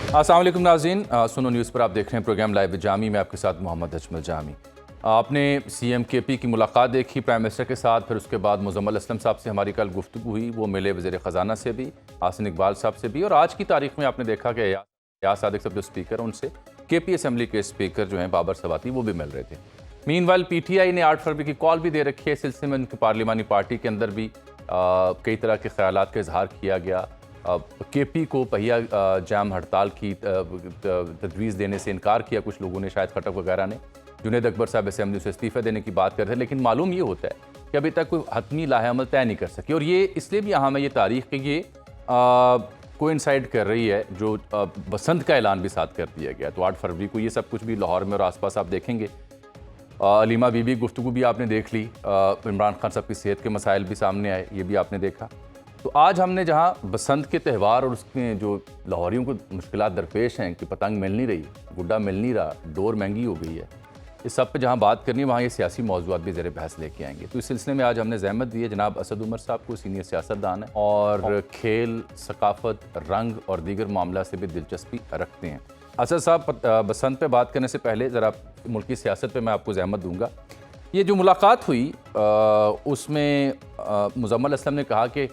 अस्सलाम वालेकुम नाज़रीन, सुनो न्यूज़ पर आप देख रहे हैं प्रोग्राम लाइव जामी में आपके साथ मोहम्मद अजमल जामी। आपने सीएम केपी की मुलाकात देखी प्राइम मिनिस्टर के साथ, फिर उसके बाद मुजम्मिल असलम साहब से हमारी कल गुफ्तगू हुई, वो मिले वज़ीर ख़जाना से भी, आसिन इकबाल साहब से भी, और आज की तारीख में आपने देखा कि यास सादिक साहब जो स्पीकर उनसे केपी असम्बली के स्पीकर जो हैं बाबर सवाती वो भी मिल रहे थे। मीनवाइल पीटीआई ने 8 फरवरी की कॉल भी दे रखी है। इस सिलसिले में उनकी पार्लिमानी पार्टी के अंदर भी कई तरह के ख्यालात का इजहार किया गया। केपी को पहिया जाम हड़ताल की तजवीज़ देने से इनकार किया कुछ लोगों ने, शायद खटक वगैरह ने। जुनैद अकबर साहब असेंबली से इस्तीफ़ा देने की बात कर रहे थे, लेकिन मालूम ये होता है कि अभी तक कोई हतमी लाहेअमल तय नहीं कर सकी। और ये इसलिए भी अहम है ये तारीख कि ये कोइंसाइड कर रही है जो बसंत का ऐलान भी साथ कर दिया गया। तो 8 फरवरी को ये सब कुछ भी लाहौर में और आसपास आप देखेंगे। अलीमा बीबी गुफ्तगू भी आपने देख ली, इमरान खान साहब की सेहत के मसाइल भी सामने आए, ये भी आपने देखा। तो आज हमने जहाँ बसंत के त्यौहार और उसमें जो लाहौरियों को मुश्किलात दरपेश हैं कि पतंग मिल नहीं रही, गुड्डा मिल नहीं रहा, डोर महंगी हो गई है, इस सब पे जहाँ बात करनी है वहाँ ये सियासी मौज़ूआत भी ज़ेर बहस लेके आएंगे। तो इस सिलसिले में आज हमने ज़हमत दी है जनाब असद उमर साहब को, सीनियर सियासतदान है और खेल, सकाफ़त, रंग और दीगर मामला से भी दिलचस्पी रखते हैं। असद साहब, बसंत पे बात करने से पहले ज़रा मुल्की सियासत पे मैं आपको ज़हमत दूँगा। ये जो मुलाकात हुई उसमें मुजम्मिल असलम ने कहा कि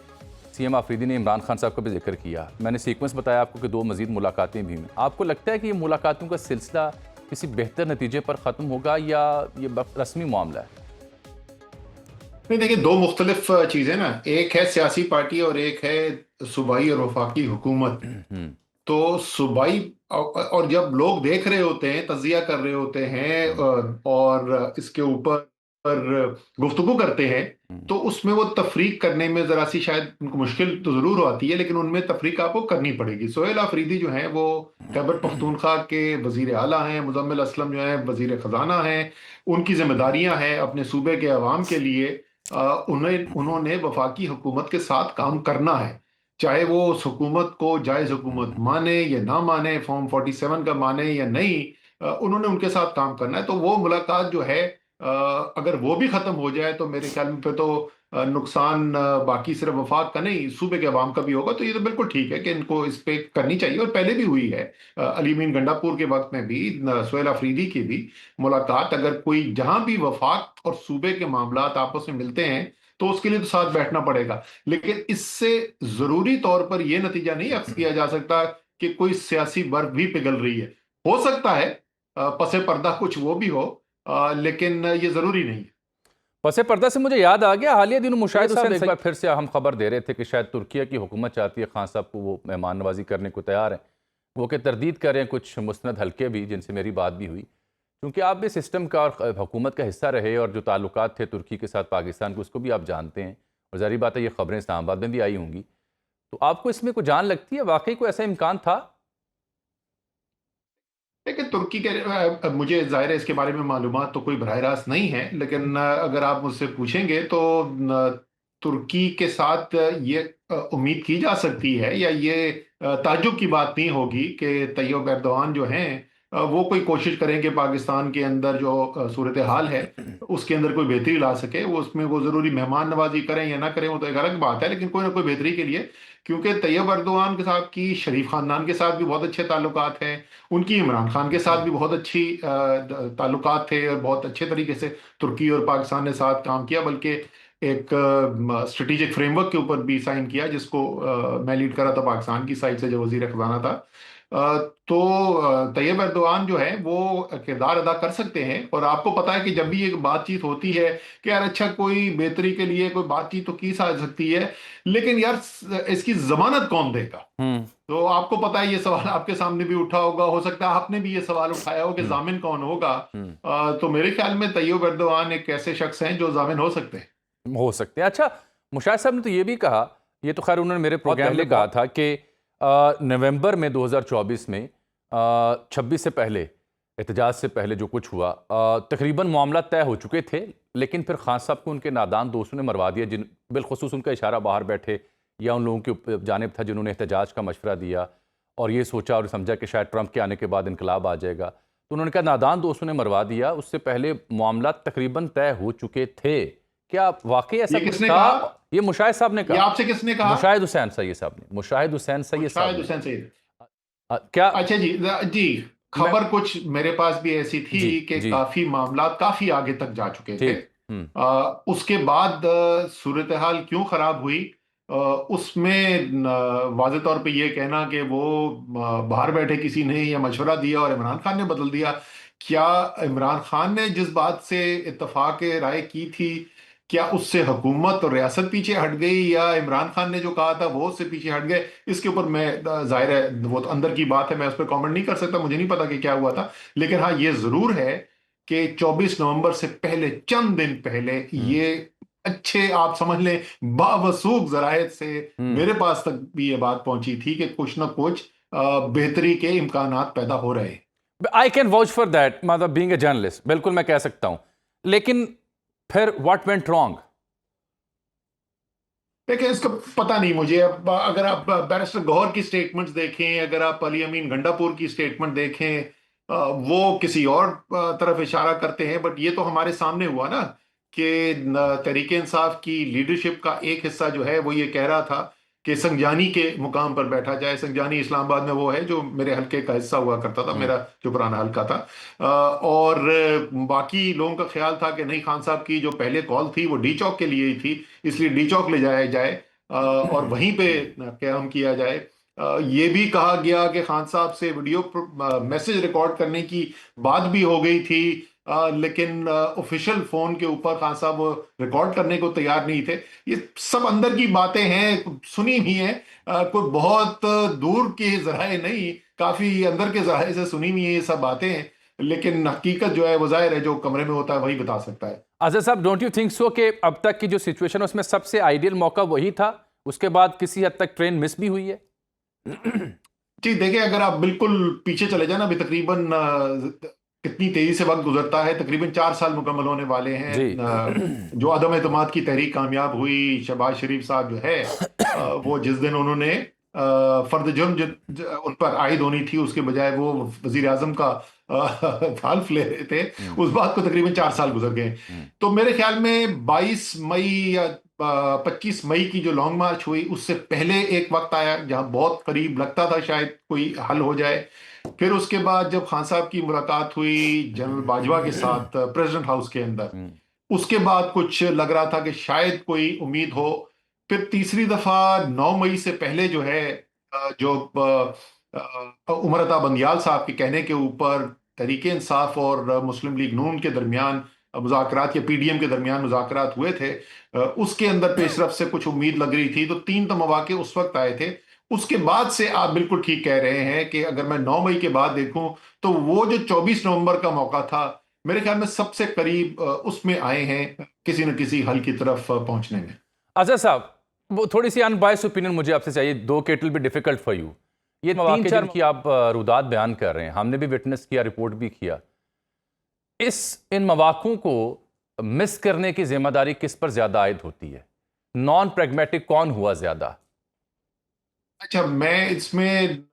सीएम आफरीदी ने इमरान खान साहब का भी जिक्र किया। मैंने सीक्वेंस बताया आपको कि 2 मज़ीद मुलाकातें भी हुई। आपको लगता है कि ये मुलाकातों का सिलसिला किसी बेहतर नतीजे पर ख़त्म होगा या ये रस्मी मामला है? नहीं, देखिए, 2 मुख्तलिफ चीज़ें ना, एक है सियासी पार्टी और एक है सूबाई और वफाकी हुकूमत। तो सूबाई और जब लोग देख रहे होते हैं, तजिया कर रहे होते हैं और इसके ऊपर गुफ्तगू करते हैं, तो उसमें वो तफरीक करने में ज़रा सी शायद उनको मुश्किल तो ज़रूर आती है, लेकिन उनमें तफरीक आपको करनी पड़ेगी। सोहेल आफरीदी जो हैं वो खैबर पख्तूनख्वा के वज़ीर आला हैं, मुजम्मिल असलम जो हैं वज़ीर ख़जाना हैं, उनकी जिम्मेदारियां हैं अपने सूबे के अवाम के लिए। उन्होंने वफाकी हुकूमत के साथ काम करना है, चाहे वो उस हुकूमत को जायज़ हुकूमत माने या ना माने, फॉर्म 47 का माने या नहीं, उन्होंने उनके साथ काम करना है। तो वो मुलाकात जो है, अगर वो भी ख़त्म हो जाए तो मेरे ख्याल में फिर तो नुकसान बाकी सिर्फ वफाक का नहीं, सूबे के अवाम का भी होगा। तो ये तो बिल्कुल ठीक है कि इनको इस पे करनी चाहिए, और पहले भी हुई है। अली मीन गंडापुर के वक्त में भी सोहेल अफरीदी की भी मुलाकात, अगर कोई जहां भी वफाक और सूबे के मामलात आपस में मिलते हैं तो उसके लिए तो साथ बैठना पड़ेगा। लेकिन इससे जरूरी तौर पर यह नतीजा नहीं अक्स किया जा सकता कि कोई सियासी बर्फ भी पिघल रही है। हो सकता है पसे पर्दा कुछ वो भी हो, लेकिन ये जरूरी नहीं है। पसे पर्दा से मुझे याद आ गया, हालिया दिनों मुशाहिद साहब एक बार फिर से हम खबर दे रहे थे कि शायद तुर्किया की हुकूमत चाहती है खान साहब को, वो मेहमान नवाजी करने को तैयार हैं, वो कि तरदीद करें कुछ मुस्नद हल्के भी जिनसे मेरी बात भी हुई, क्योंकि आप भी सिस्टम का और हुकूमत का हिस्सा रहे और जो ताल्लुकात थे तुर्की के साथ पाकिस्तान के उसको भी आप जानते हैं, और ज़ाहिर बात है ये खबरें इस्लामाबाद में भी आई होंगी। तो आपको इसमें कोई जान लगती है, वाकई कोई ऐसा इम्कान था? देखिए, तुर्की के मुझे ज़ाहिर है इसके बारे में मालूमात तो कोई बराह रास्त नहीं है, लेकिन अगर आप मुझसे पूछेंगे तो तुर्की के साथ ये उम्मीद की जा सकती है, या ये ताज्जुब की बात नहीं होगी कि तैयब एर्दोआन जो हैं वो कोई कोशिश करें कि पाकिस्तान के अंदर जो सूरत हाल है उसके अंदर कोई बेहतरी ला सके। वो उसमें वो ज़रूरी मेहमान नवाजी करें या ना करें वो तो एक अलग बात है, लेकिन कोई ना कोई बेहतरी के लिए, क्योंकि तैयब एर्दोआन के साथ की शरीफ खानदान के साथ भी बहुत अच्छे ताल्लुकात हैं, उनकी इमरान खान के साथ भी बहुत अच्छी ताल्लुकात थे, और बहुत अच्छे तरीके से तुर्की और पाकिस्तान ने साथ काम किया, बल्कि एक स्ट्रेटेजिक फ्रेमवर्क के ऊपर भी साइन किया, जिसको मैं लीड कर रहा था पाकिस्तान की साइड से, जो वजीर खजाना था। तो तैयब एर्दोआन जो है वो किरदार अदा कर सकते हैं, और आपको पता है कि जब भी एक बातचीत होती है कि यार अच्छा कोई बेहतरी के लिए कोई बातचीत तो की जा सकती है, लेकिन यार इसकी जमानत कौन देगा? तो आपको पता है ये सवाल आपके सामने भी उठा होगा, हो सकता है आपने भी ये सवाल उठाया हो कि जामिन कौन होगा। तो मेरे ख्याल में तैयब एर्दोआन एक ऐसे शख्स हैं जो जामिन हो सकते हैं। अच्छा, मुशाहिद साहब ने तो ये भी कहा, ये तो खैर उन्होंने मेरे प्रोग्राम में कहा था कि नवंबर में 2024 में 26 से पहले, एहतजाज से पहले जो कुछ हुआ, तकरीबन मामला तय हो चुके थे, लेकिन फिर खान साहब को उनके नादान दोस्तों ने मरवा दिया, जिन बिलखुसूस उनका इशारा बाहर बैठे या उन लोगों की जानिब था जिन्होंने एहतजाज का मशवरा दिया और ये सोचा और समझा कि शायद ट्रंप के आने के बाद इनकलाब आ जाएगा। तो उन्होंने कहा नादान दोस्तों ने मरवा दिया, उससे पहले मामला तकरीबन तय हो चुके थे। क्या वाकई ऐसा ये कुछ किसने था? कहा? ये मुशाहिद साहब ने ये कहा। आपसे किसने कहा? मुशाहिद हुसैन सैयद साहब ने, मुशाहिद हुसैन सैयद साहब शायद ने। हुसैन सईद। क्या अच्छा जी जी, मैं खबर कुछ मेरे पास भी ऐसी थी जी कि जी काफी मामला काफी आगे तक जा चुके थे। ठीक। उसके बाद सूरत हाल क्यों खराब हुई, उसमें वाज़े तौर पे ये कहना कि वो बाहर बैठे किसी ने या मशवरा दिया और इमरान खान ने बदल दिया, क्या इमरान खान ने जिस बात से इत्तफाक राय की थी, क्या उससे हुकूमत और रियासत पीछे हट गई, या इमरान खान ने जो कहा था वो उससे पीछे हट गए? इसके ऊपर मैं जाहिर है वो तो अंदर की बात है, मैं उस पर कमेंट नहीं कर सकता, मुझे नहीं पता कि क्या हुआ था। लेकिन हाँ, ये जरूर है कि 24 नवंबर से पहले, चंद दिन पहले, हम्म ये अच्छे आप समझ लें बावसूख जरायत से हम्म मेरे पास तक भी ये बात पहुंची थी कि कुछ ना कुछ बेहतरी के इम्कानात पैदा हो रहे हैं। I can vouch for that, मतलब बीइंग ए जर्नलिस्ट बिल्कुल मैं कह सकता हूं। लेकिन फिर व्हाट वेंट रॉन्ग? देखिए, इसका पता नहीं मुझे। अब अगर आप बैरिस्टर गौहर की स्टेटमेंट्स देखें, अगर आप अली अमीन गंडापुर की स्टेटमेंट देखें, वो किसी और तरफ इशारा करते हैं। बट ये तो हमारे सामने हुआ ना कि तहरीके इंसाफ की लीडरशिप का एक हिस्सा जो है वो ये कह रहा था कि संजानी के मुकाम पर बैठा जाए। संजानी इस्लामाबाद में वो है जो मेरे हल्के का हिस्सा हुआ करता था, हम्म मेरा जो पुराना हल्का था। और बाकी लोगों का ख्याल था कि नहीं, खान साहब की जो पहले कॉल थी वो डी चौक के लिए ही थी, इसलिए डी चौक ले जाया जाए और वहीं पे क्याम किया जाए। ये भी कहा गया कि खान साहब से वीडियो मैसेज रिकॉर्ड करने की बात भी हो गई थी, लेकिन ऑफिशियल फोन के ऊपर खान साहब रिकॉर्ड करने को तैयार नहीं थे। ये सब अंदर की बातें हैं, सुनी हुई हैं, कोई बहुत दूर के जराए नहीं, काफी अंदर के जराए से सुनी हुई है ये सब बातें हैं। लेकिन हकीकत जो है वो जाहिर है जो कमरे में होता है वही बता सकता है। अजहर साहब, डोंट यू थिंक सो कि अब तक की जो सिचुएशन है उसमें सबसे आइडियल मौका वही था? उसके बाद किसी हद तक ट्रेन मिस भी हुई है। जी देखिए, अगर आप बिल्कुल पीछे चले जाए ना, अभी तकरीबन कितनी तेजी से वक्त गुजरता है, तकरीबन 4 साल मुकम्मल होने वाले हैं। जी जो अदम एतमाद की तहरीक कामयाब हुई, शहबाज शरीफ साहब जो है, वो जिस दिन उन्होंने फर्द जुर्म उन पर आयद होनी थी, उसके बजाय वो वजीर आजम का हल्फ ले रहे थे, हम्म उस बात को तकरीबन 4 साल गुजर गए। हम्म तो मेरे ख्याल में 22 मई या 25 मई की जो लॉन्ग मार्च हुई, उससे पहले एक वक्त आया जहां बहुत करीब लगता था शायद कोई हल हो जाए। फिर उसके बाद जब खान साहब की मुलाकात हुई जनरल बाजवा के साथ प्रेसिडेंट हाउस के अंदर, हम्म उसके बाद कुछ लग रहा था कि शायद कोई उम्मीद हो। फिर तीसरी दफा 9 मई से पहले जो है, जो उमर अता बंदियाल साहब के कहने के ऊपर तहरीके इंसाफ और मुस्लिम लीग नून के दरमियान मुज़ाकरात, या पीडीएम के दरमियान मुज़ाकरात हुए थे, उसके अंदर पेशरफ से कुछ उम्मीद लग रही थी। तो तीन तमवाके उस वक्त आए थे। उसके बाद से आप बिल्कुल ठीक कह रहे हैं कि अगर मैं 9 मई के बाद देखूं, तो वो जो 24 नवंबर का मौका था, मेरे ख्याल में सबसे करीब उसमें आए हैं किसी न किसी हल की तरफ पहुंचने में। अजहर साहब, वो थोड़ी सी अनबायस्ड ओपिनियन मुझे आपसे चाहिए, दो के it will be difficult for you. ये तीन चार की आप रुदात बयान कर रहे हैं, हमने भी विटनेस किया, रिपोर्ट भी किया। इन मवाकों को मिस करने की जिम्मेदारी किस पर ज्यादा आयद होती है? नॉन प्रैग्मेटिक कौन हुआ ज्यादा? अच्छा, मैं इसमें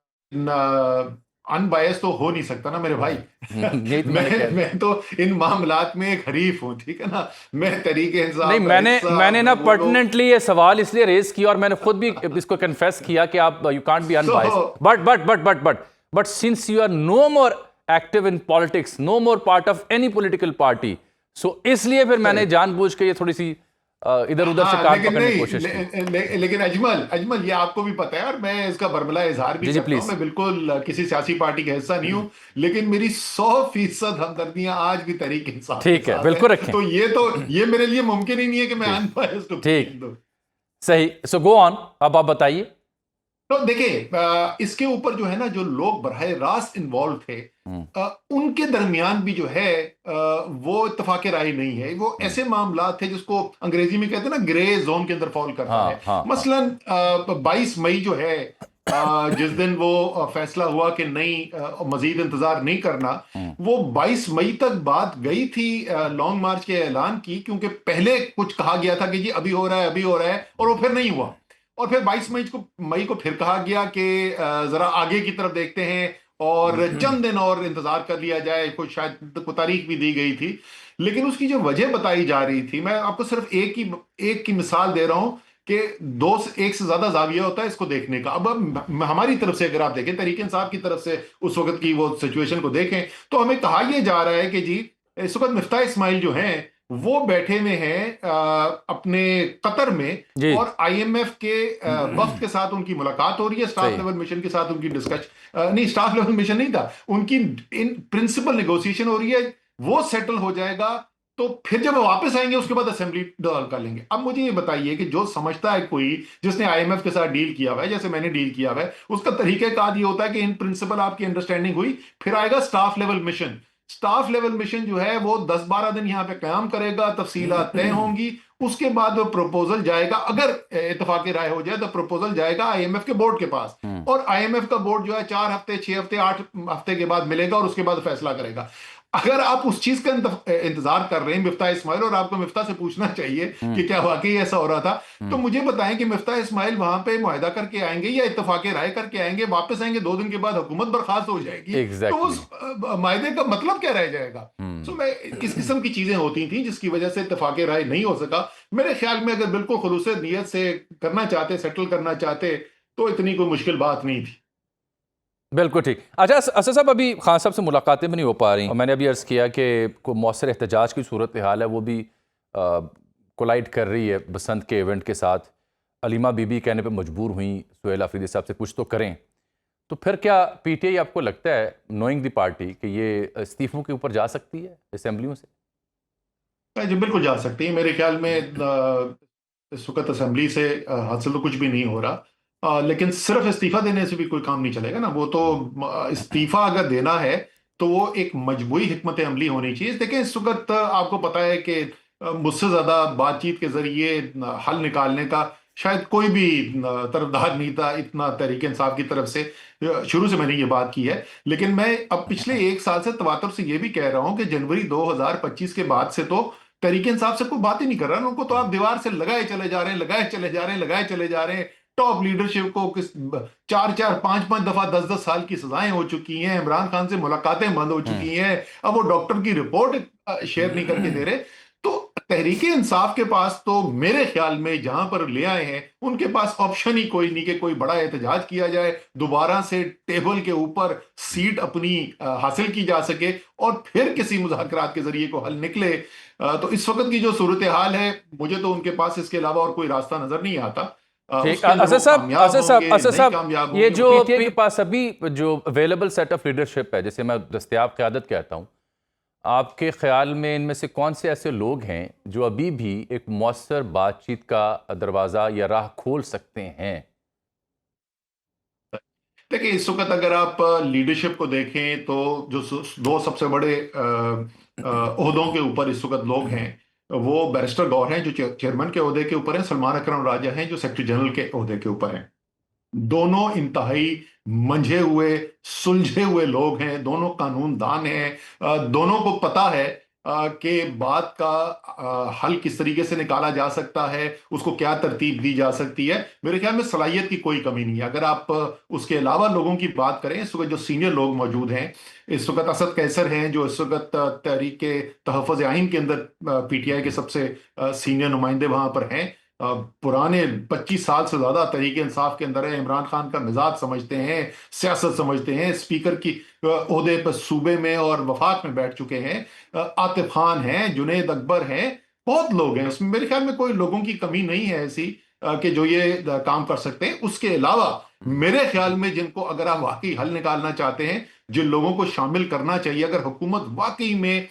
अनबायस तो हो नहीं सकता ना मेरे भाई। यही तो मैंने कह। मैं तो इन मामलात में एक हरीफ हूं, ठीक है ना। मैं तरीके नहीं, इंसाफ का मैंने हिस्सा, मैंने ना मैं वो लोग। पर्टिनेंटली ये सवाल इसलिए रेज किया और मैंने खुद भी इसको कन्फेस किया कि आप you can't be so unbiased, but since you are no more active in politics, no more part of any political party, so इसलिए फिर मैंने जानबूझ के ये थोड़ी सी इधर उधर से हाँ, काट लेकिन पकड़ने की नहीं, कोशिश की। लेकिन अजमल अजमल, ये आपको भी पता है और मैं इसका बरमला इजहार भी जी जी करता हूँ, प्लीज। मैं बिल्कुल किसी सियासी पार्टी का हिस्सा नहीं हूँ। लेकिन मेरी 100% हमदर्दियां आज भी तहरीक इंसाफ के ठीक है, साथ है। बिल्कुल रखें। तो ये मेरे लिए मुमकिन ही नहीं है कि मैं ठीक अनबायस्ड ठीक, ओपिनियन दूं। सही। सो गो ऑन, अब आप बताइए। तो देखिए, इसके ऊपर जो है ना, जो लोग बरहे रास्त इन्वॉल्व थे, हम्म उनके दरमियान भी जो है वो इत्तफाक राय नहीं है। वो हम्म, ऐसे मामला थे जिसको अंग्रेजी में कहते हैं ना, ग्रे जोन के अंदर फॉल करता है। हाँ हाँ हाँ। मसलन 22 मई जो है, जिस दिन वो फैसला हुआ कि नहीं, मजीद इंतजार नहीं करना, हम्म वो 22 मई तक बात गई थी लॉन्ग मार्च के ऐलान की, क्योंकि पहले कुछ कहा गया था कि जी अभी हो रहा है, अभी हो रहा है, और वो फिर नहीं हुआ। और फिर 22 मई को फिर कहा गया कि जरा आगे की तरफ देखते हैं और चंद दिन और इंतजार कर लिया जाए, कुछ शायद को तारीख भी दी गई थी। लेकिन उसकी जो वजह बताई जा रही थी, मैं आपको सिर्फ एक की मिसाल दे रहा हूं कि एक से ज्यादा जाविया होता है इसको देखने का। अब हमारी तरफ से अगर आप देखें, तहरीक इंसाफ की तरफ से उस वक्त की वो सिचुएशन को देखें, तो हमें कहा यह जा रहा है कि जी इस वक्त मिफ्ता इस्माइल जो हैं वो बैठे हुए हैं अपने कतर में, जी और आईएमएफ के वफ्द के साथ उनकी मुलाकात हो रही है, स्टाफ सही लेवल मिशन के साथ उनकी नहीं, स्टाफ लेवल मिशन नहीं था, उनकी इन प्रिंसिपल नेगोशिएशन हो रही है। वो सेटल हो जाएगा तो फिर जब वो वापस आएंगे उसके बाद असेंबली डॉल कर लेंगे। अब मुझे ये बताइए कि जो समझता है कोई जिसने आईएमएफ के साथ डील किया हुआ है, जैसे मैंने डील किया हुआ है, उसका तरीकेकार ये होता है कि इन प्रिंसिपल आपकी अंडरस्टैंडिंग हुई, फिर आएगा staff level mission. Staff level mission जो है वो 10-12 दिन यहां पे क्याम करेगा, तफसीलात तय होंगी, उसके बाद वो प्रपोजल जाएगा, अगर इतफाक राय हो जाए तो प्रपोजल जाएगा आईएमएफ के बोर्ड के पास, और आईएमएफ का बोर्ड जो है 4 हफ्ते, 6 हफ्ते, 8 हफ्ते के बाद मिलेगा और उसके बाद फैसला करेगा। अगर आप उस चीज का इंतजार कर रहे हैं मिफ्ता इस्माइल, और आपको मिफ्ता से पूछना चाहिए कि क्या वाकई ऐसा हो रहा था, तो मुझे बताएं कि मिफ्ता इस्माइल वहां पे मुआहदा करके आएंगे या इत्तफाक राय करके आएंगे, वापस आएंगे 2 दिन के बाद हुकूमत बर्खास्त हो जाएगी, तो एग्जैक्टली उस मायदे का मतलब क्या रह जाएगा? तो मैं इस किस्म की चीजें होती थी जिसकी वजह से इत्तफाक राय नहीं हो सका। मेरे ख्याल में अगर बिल्कुल खुलूस नीयत से करना चाहते, सेटल करना चाहते, तो इतनी कोई मुश्किल बात नहीं थी। बिल्कुल ठीक। अच्छा असद साहब, अभी खान साहब से मुलाकातें भी नहीं हो पा रही, और मैंने अभी अर्ज़ किया कि कोई मौसर एहतजाज की सूरत हाल है, वो भी कोलाइड कर रही है बसंत के इवेंट के साथ। अलीमा बीबी कहने पे मजबूर हुई सुहेल आफरीदी साहब से कुछ तो करें, तो फिर क्या पीटीआई आपको लगता है, नोइंग द पार्टी, कि ये इस्तीफों के ऊपर जा सकती है असेंबलियों से? जी बिल्कुल जा सकती है। मेरे ख्याल में इस वक्त असेंबली से हासिल तो कुछ भी नहीं हो रहा, लेकिन सिर्फ इस्तीफा देने से भी कोई काम नहीं चलेगा ना। वो तो इस्तीफा अगर देना है तो वो एक मजबूरी हिकमत अमली होनी चाहिए। देखें इस वक्त आपको पता है कि मुझसे ज्यादा बातचीत के जरिए हल निकालने का शायद कोई भी तरफदार नहीं था, इतना तहरीक इंसाफ की तरफ से। शुरू से मैंने ये बात की है, लेकिन मैं अब पिछले 1 साल से तवातुर से ये भी कह रहा हूं कि जनवरी 2025 के बाद से तो तहरीक इंसाफ से कोई बात ही नहीं कर रहा है। उनको तो आप दीवार से लगाए चले जा रहे हैं, लगाए चले जा रहे हैं, लगाए चले जा रहे हैं। टॉप लीडरशिप को 4-4, 5-5 दफा 10-10 साल की सजाएं हो चुकी हैं, इमरान खान से मुलाकातें बंद हो चुकी हैं, अब वो डॉक्टर की रिपोर्ट शेयर नहीं करके दे रहे। तो तहरीक इंसाफ के पास तो मेरे ख्याल में जहां पर ले आए हैं उनके पास ऑप्शन ही कोई नहीं कि कोई बड़ा एहतजाज किया जाए, दोबारा से टेबल के ऊपर सीट अपनी हासिल की जा सके और फिर किसी मुज़ाकरात के जरिए को हल निकले। तो इस वक्त की जो सूरत हाल है, मुझे तो उनके पास इसके अलावा और कोई रास्ता नजर नहीं आता। ठीक। उसके अंदर वो कामयाब होंगे, नहीं असद कामयाब साहब, ये होंगे, जो पीटीआई के पास अभी जो अवेलेबल सेट ऑफ लीडरशिप है, जैसे मैं दस्तयाब क़यादत कहता हूँ, आपके ख्याल में इनमें से कौन से ऐसे लोग हैं जो अभी भी एक मौसर बातचीत का दरवाज़ा या राह खोल सकते हैं? देखिए इस वक्त अगर आप लीडरशिप को देखें तो जो दो सबसे बड़े ओहदों के ऊपर इस वक्त लोग हैं, वो बैरिस्टर गौर हैं जो चेयरमैन के ओहदे के ऊपर हैं, सलमान अकरम राजा हैं जो सेक्रेटरी जनरल के ओहदे के ऊपर हैं। दोनों इंतहाई मंझे हुए, सुलझे हुए लोग हैं, दोनों कानूनदान हैं, दोनों को पता है कि बात का हल किस तरीके से निकाला जा सकता है, उसको क्या तरतीब दी जा सकती है। मेरे ख्याल में सलाहियत की कोई कमी नहीं है। अगर आप उसके अलावा लोगों की बात करें, इस वक्त जो सीनियर लोग मौजूद हैं, इस वक्त असद कैसर हैं जो इस वक्त तहरीक तहफ़्फ़ुज़ आइन के अंदर पीटीआई के सबसे सीनियर नुमाइंदे वहां पर हैं, पुराने 25 साल से ज्यादा तहरीक इंसाफ के अंदर है, इमरान खान का मिजाज समझते हैं, सियासत समझते हैं, स्पीकर की ओहदे पर सूबे में और वफाक में बैठ चुके हैं। आतिफ खान हैं, जुनेद अकबर हैं, बहुत लोग हैं। उसमें मेरे ख्याल में कोई लोगों की कमी नहीं है ऐसी कि जो ये काम कर सकते हैं। उसके अलावा मेरे ख्याल में जिनको अगर आप वाकई हल निकालना चाहते हैं, जिन लोगों को शामिल करना चाहिए, अगर हुकूमत वाकई में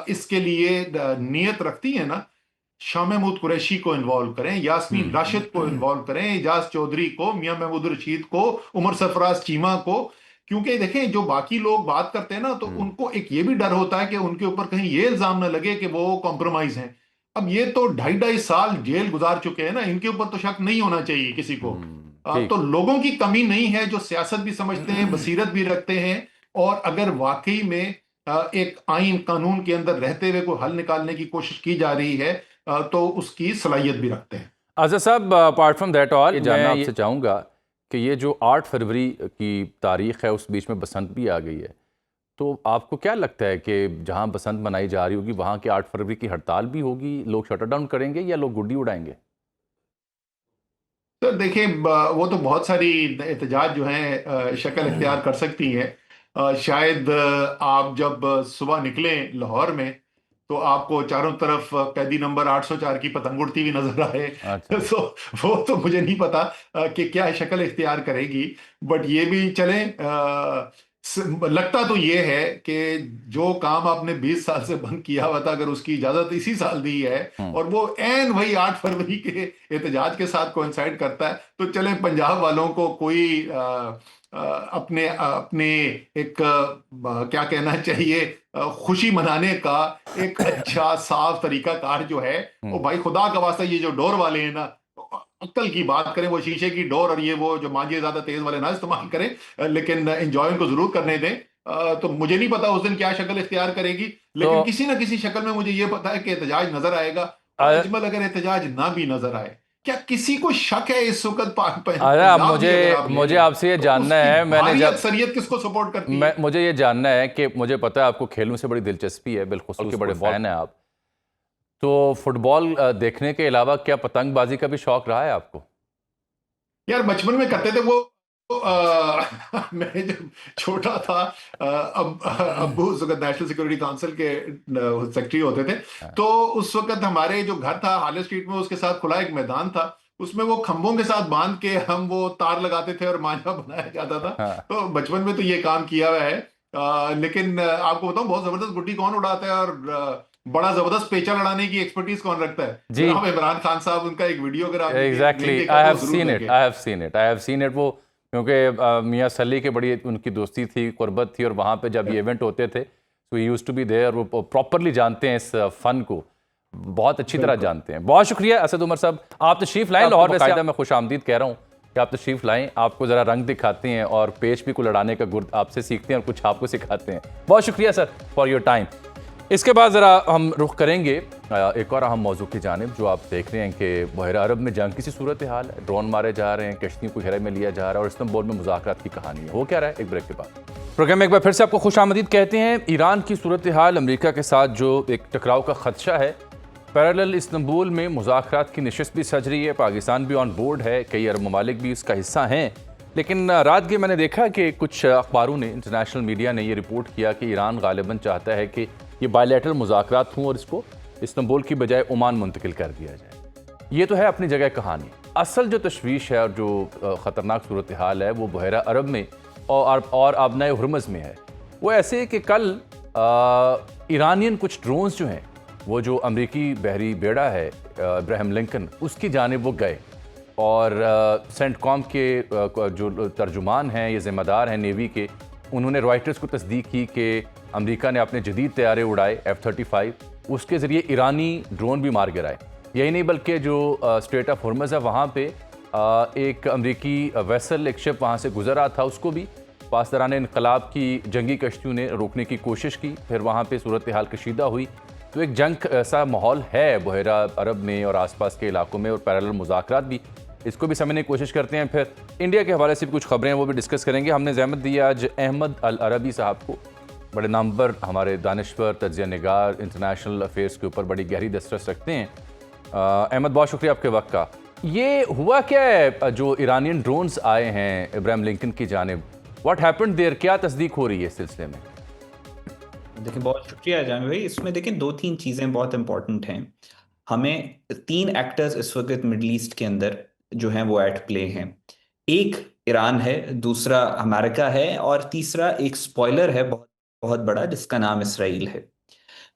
इसके लिए नीयत रखती है ना, शाह महमूद कुरैशी को इन्वॉल्व करें, यास्मीन राशिद को इन्वॉल्व करें, एजाज चौधरी को, मियां महमूद रशीद को, उमर सरफराज चीमा को। क्योंकि देखें जो बाकी लोग बात करते हैं ना, तो उनको एक ये भी डर होता है कि उनके ऊपर कहीं ये इल्जाम ना लगे कि वो कॉम्प्रोमाइज हैं। अब ये तो 2.5-2.5 साल जेल गुजार चुके हैं ना, इनके ऊपर तो शक नहीं होना चाहिए किसी को। ठीक। तो लोगों की कमी नहीं है जो सियासत भी समझते हैं, बसीरत भी रखते हैं, और अगर वाकई में एक आइन कानून के अंदर रहते हुए कोई हल निकालने की कोशिश की जा रही है, तो उसकी सलाहियत भी रखते हैं। आज़ाद साहब, अपार्ट फ्रॉम दैट ऑल, ये जानना आपसे चाहूँगा कि ये जो 8 फरवरी की तारीख़ है, उस बीच में बसंत भी आ गई है, तो आपको क्या लगता है कि जहाँ बसंत मनाई जा रही होगी वहाँ की 8 फरवरी की हड़ताल भी होगी, लोग शटर डाउन करेंगे या लोग गुड्डी उड़ाएंगे? तो देखिए, वो तो बहुत सारी एहतजाज जो हैं शक्ल इख्तियार कर सकती हैं। शायद आप जब सुबह निकले लाहौर में, तो आपको चारों तरफ कैदी नंबर 804 की पतंग उड़ती हुई नजर आए। अच्छा। तो वो तो मुझे नहीं पता कि क्या शक्ल इख्तियार करेगी। बट ये भी चले, लगता तो ये है कि जो काम आपने 20 साल से बंद किया हुआ था, अगर उसकी इजाजत इसी साल दी है, हम्म। और वो एन वही 8 फरवरी के एहतजाज के साथ कोइंसाइड करता है, तो चले पंजाब वालों को कोई अपने अपने एक क्या कहना चाहिए, खुशी मनाने का एक अच्छा साफ तरीका कार जो है। वो हम्म। भाई खुदा का वास्ता, ये जो डोर वाले हैं ना, अक्ल की बात करें, वो शीशे की डोर और ये वो जो मांझे ज्यादा तेज वाले ना इस्तेमाल करें, लेकिन एंजॉय उनको जरूर करने दें। तो मुझे नहीं पता उस दिन क्या शक्ल इख्तियार करेगी, तो लेकिन किसी ना किसी शक्ल में मुझे ये पता है कि एहतजाज नजर आएगा। और अ- अजमल, अगर एहतजाज ना भी नजर आए, क्या किसी को शक है इस वक्त अरे अब पंजाब भी मुझे अगर आप ले मुझे लें, आपसे ये तो जानना उसकी है। मैंने भारी जब अक्सरियत किसको सपोर्ट करती मैं है? मुझे ये जानना है कि मुझे पता है आपको खेलों से बड़ी दिलचस्पी है, बिलखुसूस के बड़े फुटबॉल फैन हैं आप। तो फुटबॉल देखने के अलावा क्या पतंगबाजी का भी शौक रहा है आपको? यार, बचपन में करते थे वो। मैं जब छोटा था, अब अब्बू उस वक्त नेशनल सिक्योरिटी काउंसिल के सेक्रेटरी होते थे। हाँ। तो उस वक्त हमारे जो घर था हाले स्ट्रीट में, उसके साथ खुला एक मैदान था। उसमें वो खंभों के साथ बांध के हम वो तार लगाते थे और मांझा बनाया जाता था। हाँ। तो बचपन में तो ये काम किया हुआ है। लेकिन आपको बताऊं, बहुत जबरदस्त गुड्डी कौन उड़ाता है, और बड़ा जबरदस्त पेचा लड़ाने की एक्सपर्टीज कौन रखता है, जी। जनाब इमरान खान साहब। उनका एक वीडियो अगर आपने नहीं एग्जैक्टली, देखा आई तो हैव वो जरूर सीन इट, देखें। I have seen it, I have seen it. वो क्योंकि मियाँ सली के बड़ी उनकी दोस्ती थी, कुर्बत थी, और वहाँ पे जब ये इवेंट होते थे तो यूज्ड टू बी देयर। वो प्रॉपरली जानते हैं इस फन को, बहुत अच्छी तरह बिल्कुल। जानते हैं। बहुत शुक्रिया असद उमर साहब, आप तशरीफ़ लाएं आपको लाहौर। बाकायदा वैसे मैं खुश आमदीद कह रहा हूँ कि आप तशरीफ़ लाएं, आपको ज़रा रंग दिखाते हैं और पेच भी को लड़ाने का गुर आपसे सीखते हैं और कुछ आपको सिखाते हैं। बहुत शुक्रिया सर फॉर योर टाइम। इसके बाद ज़रा हम रुख करेंगे एक और अहम मौजू की जानिब, जो आप देख रहे हैं कि बहरा अरब में जंग की सी सूरत हाल है। ड्रोन मारे जा रहे हैं, कश्तियों को घेरे में लिया जा रहा है, और इस्तांबुल में मुज़ाकरात की कहानी है। हो क्या रहा है, एक ब्रेक के बाद प्रोग्राम में एक बार फिर से आपको खुश आमदीद कहते हैं। ईरान की सूरत हाल, अमरीका के साथ जो एक टकराव का खदशा है, पैरेलल इस्तांबुल में मुज़ाकरात की नशिस्त भी सज रही है, पाकिस्तान भी ऑन बोर्ड है, कई अरब ममालिक भी इसका हिस्सा हैं। लेकिन रात के मैंने देखा कि कुछ अखबारों ने, इंटरनेशनल मीडिया ने, ये रिपोर्ट किया कि ईरान गालिबन चाहता है कि ये बायलैटरल मुज़ाकरात हों और इसको इस्तांबुल की बजाय ओमान मुंतकिल कर दिया जाए। ये तो है अपनी जगह कहानी। असल जो तशवीश है और जो ख़तरनाक सूरत हाल है, वो बहरा अरब में और आबनाए हुर्मुज़ में है। वो ऐसे कि कल ईरानियन कुछ ड्रोन्स जो हैं, वो जो अमरीकी बहरी बेड़ा है इब्राहिम लिंकन, उसकी जानिब वो गए, और सेंटकॉम के जो तर्जुमान हैं, ये ज़िम्मेदार हैं नेवी के, उन्होंने रॉयटर्स को तस्दीक की कि अमेरिका ने अपने जदीद तैयारे उड़ाए F-35, उसके ज़रिए ईरानी ड्रोन भी मार गिराए। यही नहीं बल्कि जो स्ट्रेट ऑफ हुर्मुज़ है, वहाँ पे एक अमरीकी वेसल, एक शिप वहाँ से गुजर रहा था, उसको भी पासदारान इनकलाब की जंगी कश्तियों ने रोकने की कोशिश की। फिर वहाँ पे सूरत हाल कशीदा हुई। तो एक जंग ऐसा माहौल है बहरा अरब में और आसपास के इलाकों में, और पैरेलल मुज़ाकरात भी, इसको भी समझने की कोशिश करते हैं। फिर इंडिया के हवाले से भी कुछ खबरें हैं, वो भी डिस्कस करेंगे। हमने ज़हमत दी आज अहमद अल अरबी साहब को, बड़े नामवर हमारे दानिश्वर, तज्ज़िया निगार, इंटरनेशनल अफेयर्स के ऊपर बड़ी गहरी दस्तरस रखते हैं। अहमद, बहुत शुक्रिया आपके वक्त का। ये हुआ क्या है जो ईरानियन ड्रोन्स आए हैं इब्राहिम लिंकन की जानिब, व्हाट हैपेंड देयर, क्या तस्दीक हो रही है इस सिलसिले में? देखिए, बहुत शुक्रिया जामी भाई। इसमें देखिए 2-3 चीज़ें बहुत इंपॉर्टेंट हैं। हमें 3 एक्टर्स इस वक्त मिडल ईस्ट के अंदर जो हैं वो एट प्ले हैं। एक ईरान है, दूसरा अमेरिका है, और तीसरा एक स्पॉइलर है बहुत बहुत बड़ा, जिसका नाम इसराइल है।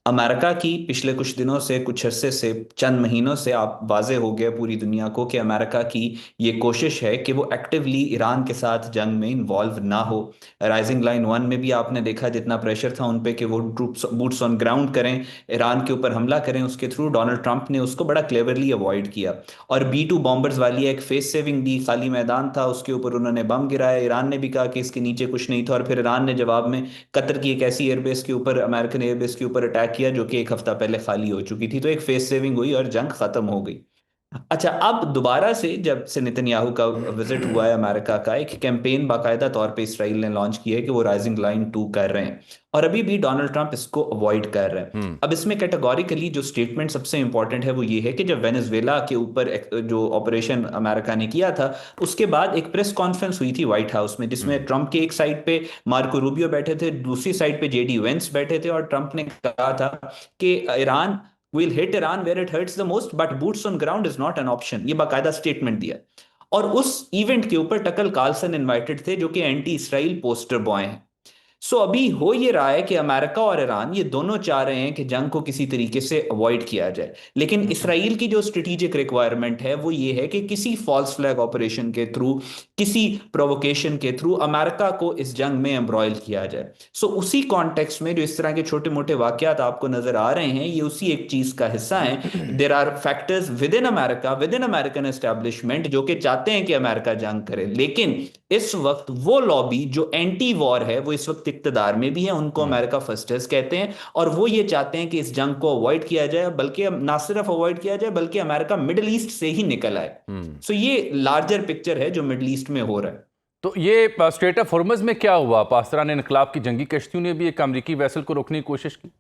अमेरिका की पिछले कुछ दिनों से, कुछ अरसे से, चंद महीनों से आप वाजे हो गया पूरी दुनिया को कि अमेरिका की ये कोशिश है कि वो एक्टिवली ईरान के साथ जंग में इन्वॉल्व ना हो। राइजिंग लाइन 1 में भी आपने देखा जितना प्रेशर था उन पे कि वो ट्रूप्स बूट्स ऑन ग्राउंड करें, ईरान के ऊपर हमला करें, उसके थ्रू डोनाल्ड ट्रंप ने उसको बड़ा क्लेवरली अवॉइड किया। और B-2 बॉम्बर्स वाली एक फेस सेविंग दी, खाली मैदान था, उसके ऊपर उन्होंने बम गिराया। ईरान ने भी कहा कि इसके नीचे कुछ नहीं था, और फिर ईरान ने जवाब में कतर की एक ऐसी एयरबेस के ऊपर, अमेरिकन एयरबेस के ऊपर अटैक किया जो कि एक हफ्ता पहले खाली हो चुकी थी। तो एक फेस सेविंग हुई और जंग खत्म हो गई। अच्छा, अब दोबारा से जब से नेतन्याहू का विजिट हुआ है अमेरिका का, एक कैंपेन बाकायदा तौर पे इसराइल ने लॉन्च किया है कि वो राइजिंग लाइन 2 कर रहे हैं, और अभी भी डोनाल्ड ट्रंप इसको अवॉइड कर रहे हैं। अब इसमें कैटेगोरिकली जो स्टेटमेंट सबसे इंपॉर्टेंट है वो ये है कि जब वेनेजुएला के ऊपर जो ऑपरेशन अमेरिका ने किया था, उसके बाद एक प्रेस कॉन्फ्रेंस हुई थी व्हाइट हाउस में, जिसमें ट्रंप के एक साइड पे मार्को रूबियो बैठे थे, दूसरी साइड पे जेडी वेंस बैठे थे, और ट्रंप ने कहा था कि Iran will hit Iran where it hurts the most but boots on ground is not an option, ये बाकायदा स्टेटमेंट दिया। और उस इवेंट के ऊपर टकर कार्लसन इनवाइटेड थे, जो कि एंटी इसराइल पोस्टर बॉय हैं। सो अभी हो ये रहा है कि अमेरिका और ईरान ये दोनों चाह रहे हैं कि जंग को किसी तरीके से अवॉइड किया जाए, लेकिन इसराइल की जो स्ट्रेटेजिक रिक्वायरमेंट है वो ये है कि किसी फॉल्स फ्लैग ऑपरेशन के थ्रू, किसी प्रोवोकेशन के थ्रू अमेरिका को इस जंग में एम्ब्रॉयल किया जाए। सो उसी कॉन्टेक्स्ट में जो इस तरह के छोटे मोटे वाकयात आपको नजर आ रहे हैं, ये उसी एक चीज का हिस्सा है। There are factors within America, within American establishment, जो कि चाहते हैं कि अमेरिका जंग करे, लेकिन इस वक्त वो लॉबी जो एंटी वॉर है वो इस वक्त इक्तदार में भी है, उनको अमेरिका फर्स्टर्स कहते हैं, और वो ये चाहते हैं कि इस जंग को अवॉइड किया जाए, बल्कि ना सिर्फ अवॉइड किया जाए बल्कि अमेरिका मिडिल ईस्ट से ही निकल आए। सो ये लार्जर पिक्चर है जो मिडिल ईस्ट में हो रहा है। तो ये स्ट्रेट ऑफ हॉर्मज में क्या हुआ? पाकिस्तान इनकलाब की जंगी कश्तियों ने भी एक अमेरिकी वेसल को रोकने की कोशिश की।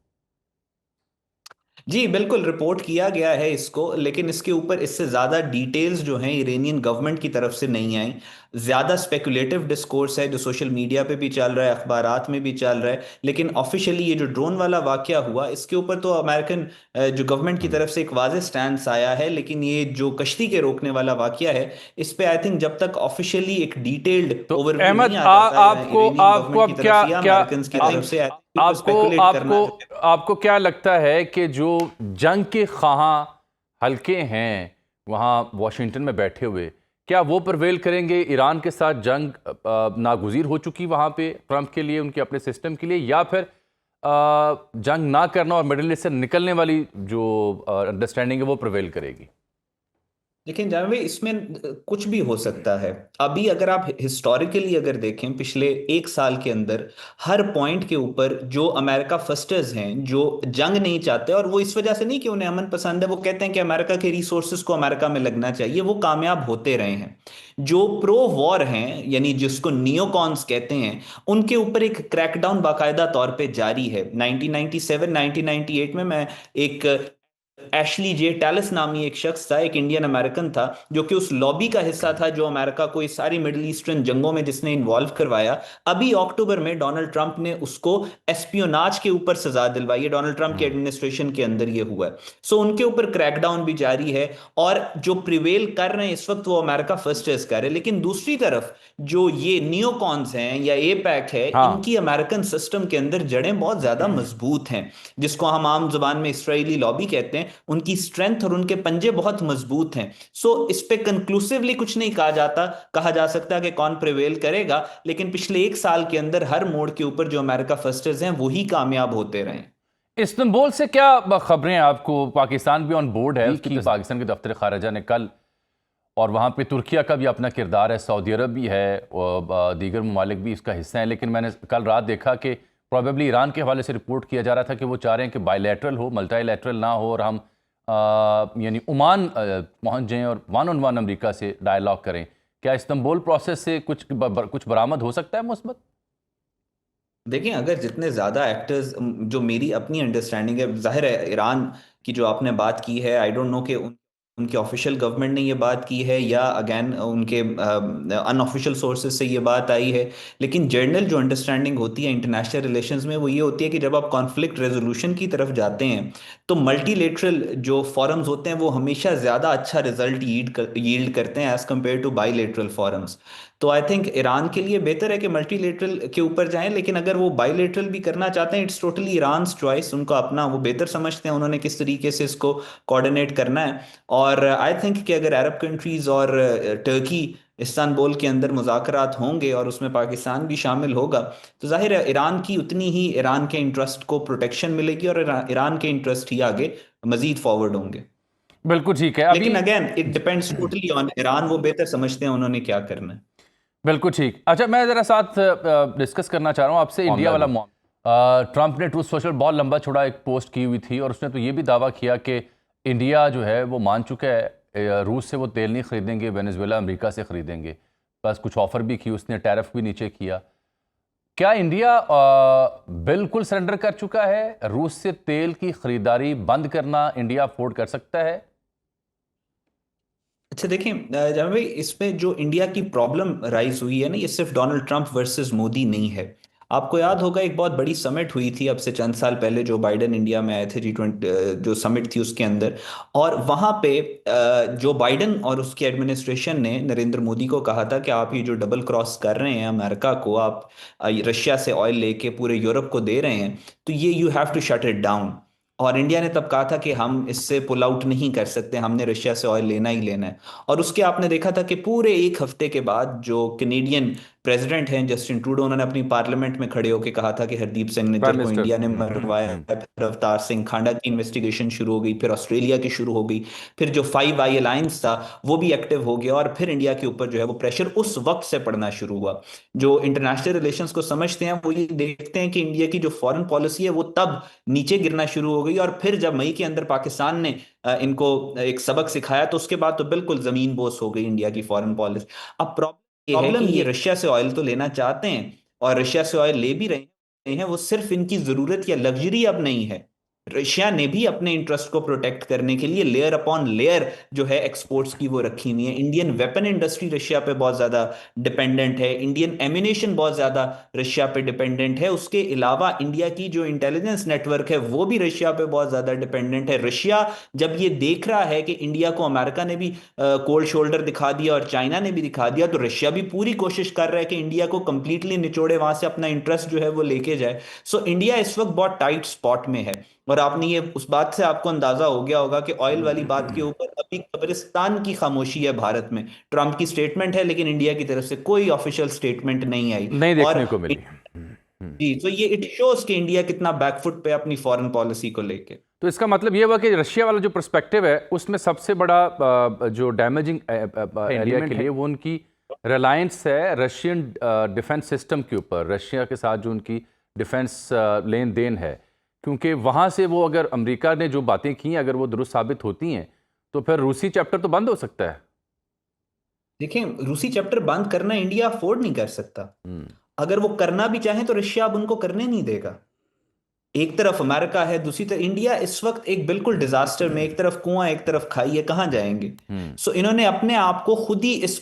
जी बिल्कुल, रिपोर्ट किया गया है इसको, लेकिन इसके ऊपर इससे ज़्यादा डिटेल्स जो हैं इरानियन गवर्नमेंट की तरफ से नहीं आई। ज़्यादा स्पेकुलेटिव डिस्कोर्स है जो सोशल मीडिया पे भी चल रहा है, अखबारात में भी चल रहा है, लेकिन ऑफिशियली ये जो ड्रोन वाला वाकया हुआ इसके ऊपर तो अमेरिकन जो गवर्नमेंट की तरफ से एक वाज़ेह स्टैंड आया है, लेकिन ये जो कश्ती के रोकने वाला वाकया है इस पे आई थिंक जब तक ऑफिशियली एक डिटेल्ड तो ओवरव्यू अहमद, नहीं आ जाता आपको इरानियन आपको गवर्नमेंट अब की क्या तरफ से या क्या अमेरिकन की तरफ से, आपको स्पेकुलेट करना आपको जो है। आपको क्या लगता है कि जो जंग के ख़्वाहां हल्के हैं वहाँ वाशिंगटन में बैठे हुए, क्या वो प्रवेल करेंगे? ईरान के साथ जंग नागुज़ीर हो चुकी वहाँ पे ट्रंप के लिए, उनके अपने सिस्टम के लिए, या फिर जंग ना करना और मिडिल ईस्ट से निकलने वाली जो अंडरस्टैंडिंग है वो प्रवेल करेगी? लेकिन जानवे इसमें कुछ भी हो सकता है। अभी अगर आप हिस्टोरिकली अगर देखें पिछले एक साल के अंदर, हर पॉइंट के ऊपर जो अमेरिका फर्स्टर्स हैं जो जंग नहीं चाहते, और वो इस वजह से नहीं कि उन्हें अमन पसंद है, वो कहते हैं कि अमेरिका के रिसोर्सेज को अमेरिका में लगना चाहिए, वो कामयाब होते रहे हैं। जो प्रो वॉर हैं यानी जिसको नियोकॉन्स कहते हैं, उनके ऊपर एक क्रैकडाउन बाकायदा तौर पे जारी है। 1997 1998 में मैं एक एशली जे टैलिस नामी एक शख्स था, एक इंडियन अमेरिकन था, जो कि उस लॉबी का हिस्सा था जो अमेरिका को इस सारी मिडिल ईस्टर्न जंगों में जिसने इन्वॉल्व करवाया। अभी अक्टूबर में डोनाल्ड ट्रंप ने उसको एस्पियोनाज के ऊपर सजा दिलवाई है, डोनाल्ड ट्रंप के एडमिनिस्ट्रेशन के अंदर ये हुआ है। सो उनके ऊपर क्रैकडाउन भी जारी है, और जो प्रिवेल कर रहे हैं इस वक्त वो अमेरिका फर्स्टर्स कर रहे हैं। लेकिन दूसरी तरफ जो ये नियोकॉन्स हैं या एपैक है, हाँ। इनकी अमेरिकन सिस्टम के अंदर जड़ें बहुत ज्यादा मजबूत हैं, जिसको हम आम जुबान में इसराइली लॉबी कहते हैं। उनकी स्ट्रेंथ और उनके पंजे बहुत मजबूत हैं। सो इस पे कंक्लूसिवली कुछ नहीं कहा जा सकता कि कौन प्रिवेल करेगा, लेकिन पिछले एक साल के अंदर हर मोड़ के ऊपर जो अमेरिका फर्स्टर्स हैं वही कामयाब होते रहे। इस्तांबुल से क्या खबरें आपको? पाकिस्तान भी ऑन बोर्ड है उसकी, पाकिस्तान के दफ्तर खारजा ने कल, और वहाँ पे तुर्किया का भी अपना किरदार है, सऊदी अरब भी है, और दीगर ममालिक भी इसका हिस्सा हैं। लेकिन मैंने कल रात देखा कि प्रॉबेबली ईरान के हवाले से रिपोर्ट किया जा रहा था कि वो चाह रहे हैं कि बायलैटरल हो, मल्टीलैटरल ना हो, और हम यानी ओमान पहुँच जाएँ और वन ऑन वन अमेरिका से डायलॉग करें। क्या इस्तांबुल प्रोसेस से कुछ बरामद हो सकता है मुस्बत? देखिए, अगर जितने ज़्यादा एक्टर्स, जो मेरी अपनी अंडरस्टैंडिंग है, जाहिर है ईरान की जो आपने बात की है, आई डोंट नो कि उनके ऑफिशियल गवर्नमेंट ने ये बात की है या अगेन उनके अनऑफिशियल सोर्सेज से ये बात आई है, लेकिन जनरल जो अंडरस्टैंडिंग होती है इंटरनेशनल रिलेशंस में वो ये होती है कि जब आप कॉन्फ्लिक्ट रेजोल्यूशन की तरफ जाते हैं तो मल्टीलेटरल जो फॉरम्स होते हैं वो हमेशा ज़्यादा अच्छा रिजल्ट यील्ड करते हैं as compare to bilateral forums. तो आई थिंक ईरान के लिए बेहतर है कि मल्टीलेटरल के ऊपर जाएं, लेकिन अगर वो बाईलेटरल भी करना चाहते हैं, इट्स टोटली ईरान चॉइस, उनको अपना, वो बेहतर समझते हैं उन्होंने किस तरीके से इसको कोऑर्डिनेट करना है। और आई थिंक कि अगर अरब कंट्रीज और टर्की इस्तांबुल के अंदर मुज़ाकरात होंगे और उसमें पाकिस्तान भी शामिल होगा, तो जाहिर है ईरान की उतनी ही ईरान के इंटरेस्ट को प्रोटेक्शन मिलेगी और ईरान के इंटरेस्ट ही आगे मजीद फॉरवर्ड होंगे। बिल्कुल ठीक है। लेकिन अभी again it depends totally on Iran, वो बेहतर समझते हैं उन्होंने क्या करना है। बिल्कुल ठीक। अच्छा, मैं ज़रा साथ डिस्कस करना चाह रहा हूँ आपसे इंडिया वाला ट्रंप ने ट्रूथ सोशल बहुत लंबा छोड़ा एक पोस्ट की हुई थी, और उसने तो ये भी दावा किया कि इंडिया जो है वो मान चुका है रूस से वो तेल नहीं खरीदेंगे, वेनेजुएला अमेरिका से खरीदेंगे, बस कुछ ऑफर भी की उसने, टैरिफ भी नीचे किया। क्या इंडिया बिल्कुल सरेंडर कर चुका है? रूस से तेल की खरीदारी बंद करना इंडिया अफोर्ड कर सकता है? अच्छा देखिए जावेद भाई, इसमें जो इंडिया की प्रॉब्लम राइज हुई है ना, ये सिर्फ डोनाल्ड ट्रंप वर्सेस मोदी नहीं है। आपको याद होगा एक बहुत बड़ी समिट हुई थी अब से चंद साल पहले, जो बाइडेन इंडिया में आए थे, G20 जो समिट थी उसके अंदर। और वहां पे जो बाइडेन और उसकी एडमिनिस्ट्रेशन ने नरेंद्र मोदी को कहा था कि आप ये जो डबल क्रॉस कर रहे हैं अमेरिका को, आप रशिया से ऑयल लेके पूरे यूरोप को दे रहे हैं, तो ये you have to shut it down. और इंडिया ने तब कहा था कि हम इससे पुल आउट नहीं कर सकते, हमने रशिया से ऑयल लेना ही लेना है। और उसके आपने देखा था कि पूरे एक हफ्ते के बाद जो कैनेडियन प्रेसिडेंट हैं जस्टिन ट्रूडो, उन्होंने अपनी पार्लियामेंट में खड़े होकर कहा था कि हरदीप सिंह प्राइम निज्जर को मिनिस्टर। इंडिया ने मरवाया, फिर अवतार सिंह खांडा की इन्वेस्टिगेशन शुरू हो गई, फिर ऑस्ट्रेलिया की शुरू हो गई, फिर जो 5 आई अलायंस था वो भी एक्टिव हो गया, और फिर इंडिया के ऊपर जो है वो प्रेशर उस वक्त से पड़ना शुरू हुआ। जो इंटरनेशनल रिलेशंस को समझते हैं वो ये देखते हैं कि इंडिया की जो फॉरेन पॉलिसी है वो तब नीचे गिरना शुरू हो गई, और फिर जब मई के अंदर पाकिस्तान ने इनको एक सबक सिखाया, तो उसके बाद तो बिल्कुल जमीन बोस हो गई इंडिया की फॉरेन पॉलिसी। अब प्रॉब्लम ये रशिया से ऑयल तो लेना चाहते हैं, और रशिया से ऑयल ले भी रहे हैं, वो सिर्फ इनकी जरूरत या लग्जरी अब नहीं है। रशिया ने भी अपने इंटरेस्ट को प्रोटेक्ट करने के लिए लेयर अपॉन लेयर जो है एक्सपोर्ट्स की वो रखी हुई है। इंडियन वेपन इंडस्ट्री रशिया पे बहुत ज्यादा डिपेंडेंट है, इंडियन एमिनेशन बहुत ज्यादा रशिया पे डिपेंडेंट है। उसके अलावा इंडिया की जो इंटेलिजेंस नेटवर्क है वो भी रशिया पे बहुत ज्यादा डिपेंडेंट है। रशिया जब ये देख रहा है कि इंडिया को अमेरिका ने भी कोल्ड शोल्डर दिखा दिया और चाइना ने भी दिखा दिया, तो रशिया भी पूरी कोशिश कर रहा है कि इंडिया को कंप्लीटली निचोड़े, वहां से अपना इंटरेस्ट जो है वो लेके जाए। सो इंडिया इस वक्त बहुत टाइट स्पॉट में है। और आपने ये उस बात से आपको अंदाजा हो गया होगा कि ऑयल वाली बात के ऊपर अभी कब्रिस्तान की खामोशी है भारत में। ट्रंप की स्टेटमेंट है, लेकिन इंडिया की तरफ से कोई ऑफिशियल स्टेटमेंट नहीं आई। नहीं और देखने को मिली। जी, तो ये इट शोज कि इंडिया कितना बैकफुट पे अपनी फॉरेन पॉलिसी को लेके। तो इसका मतलब ये हुआ कि रशिया वाला जो पर्सपेक्टिव है उसमें सबसे बड़ा जो डैमेजिंग इंडिया के लिए वो उनकी रिलायंस है रशियन डिफेंस सिस्टम के ऊपर, रशिया के साथ जो उनकी डिफेंस लेन देन है, क्योंकि वहाँ से वो, अगर अमेरिका ने जो बातें की अगर वो दुरुस्त साबित होती हैं तो फिर रूसी चैप्टर तो बंद हो सकता है। देखिए, रूसी चैप्टर बंद करना इंडिया अफोर्ड नहीं कर सकता। अगर वो करना भी चाहे तो रशिया अब उनको करने नहीं देगा। एक तरफ अमेरिका है, दूसरी तरफ इंडिया इस वक्त एक बिल्कुल डिजास्टर में, एक तरफ कुआं एक तरफ खाई है, कहां जाएंगे। सो इन्होंने अपने आप को खुद ही इस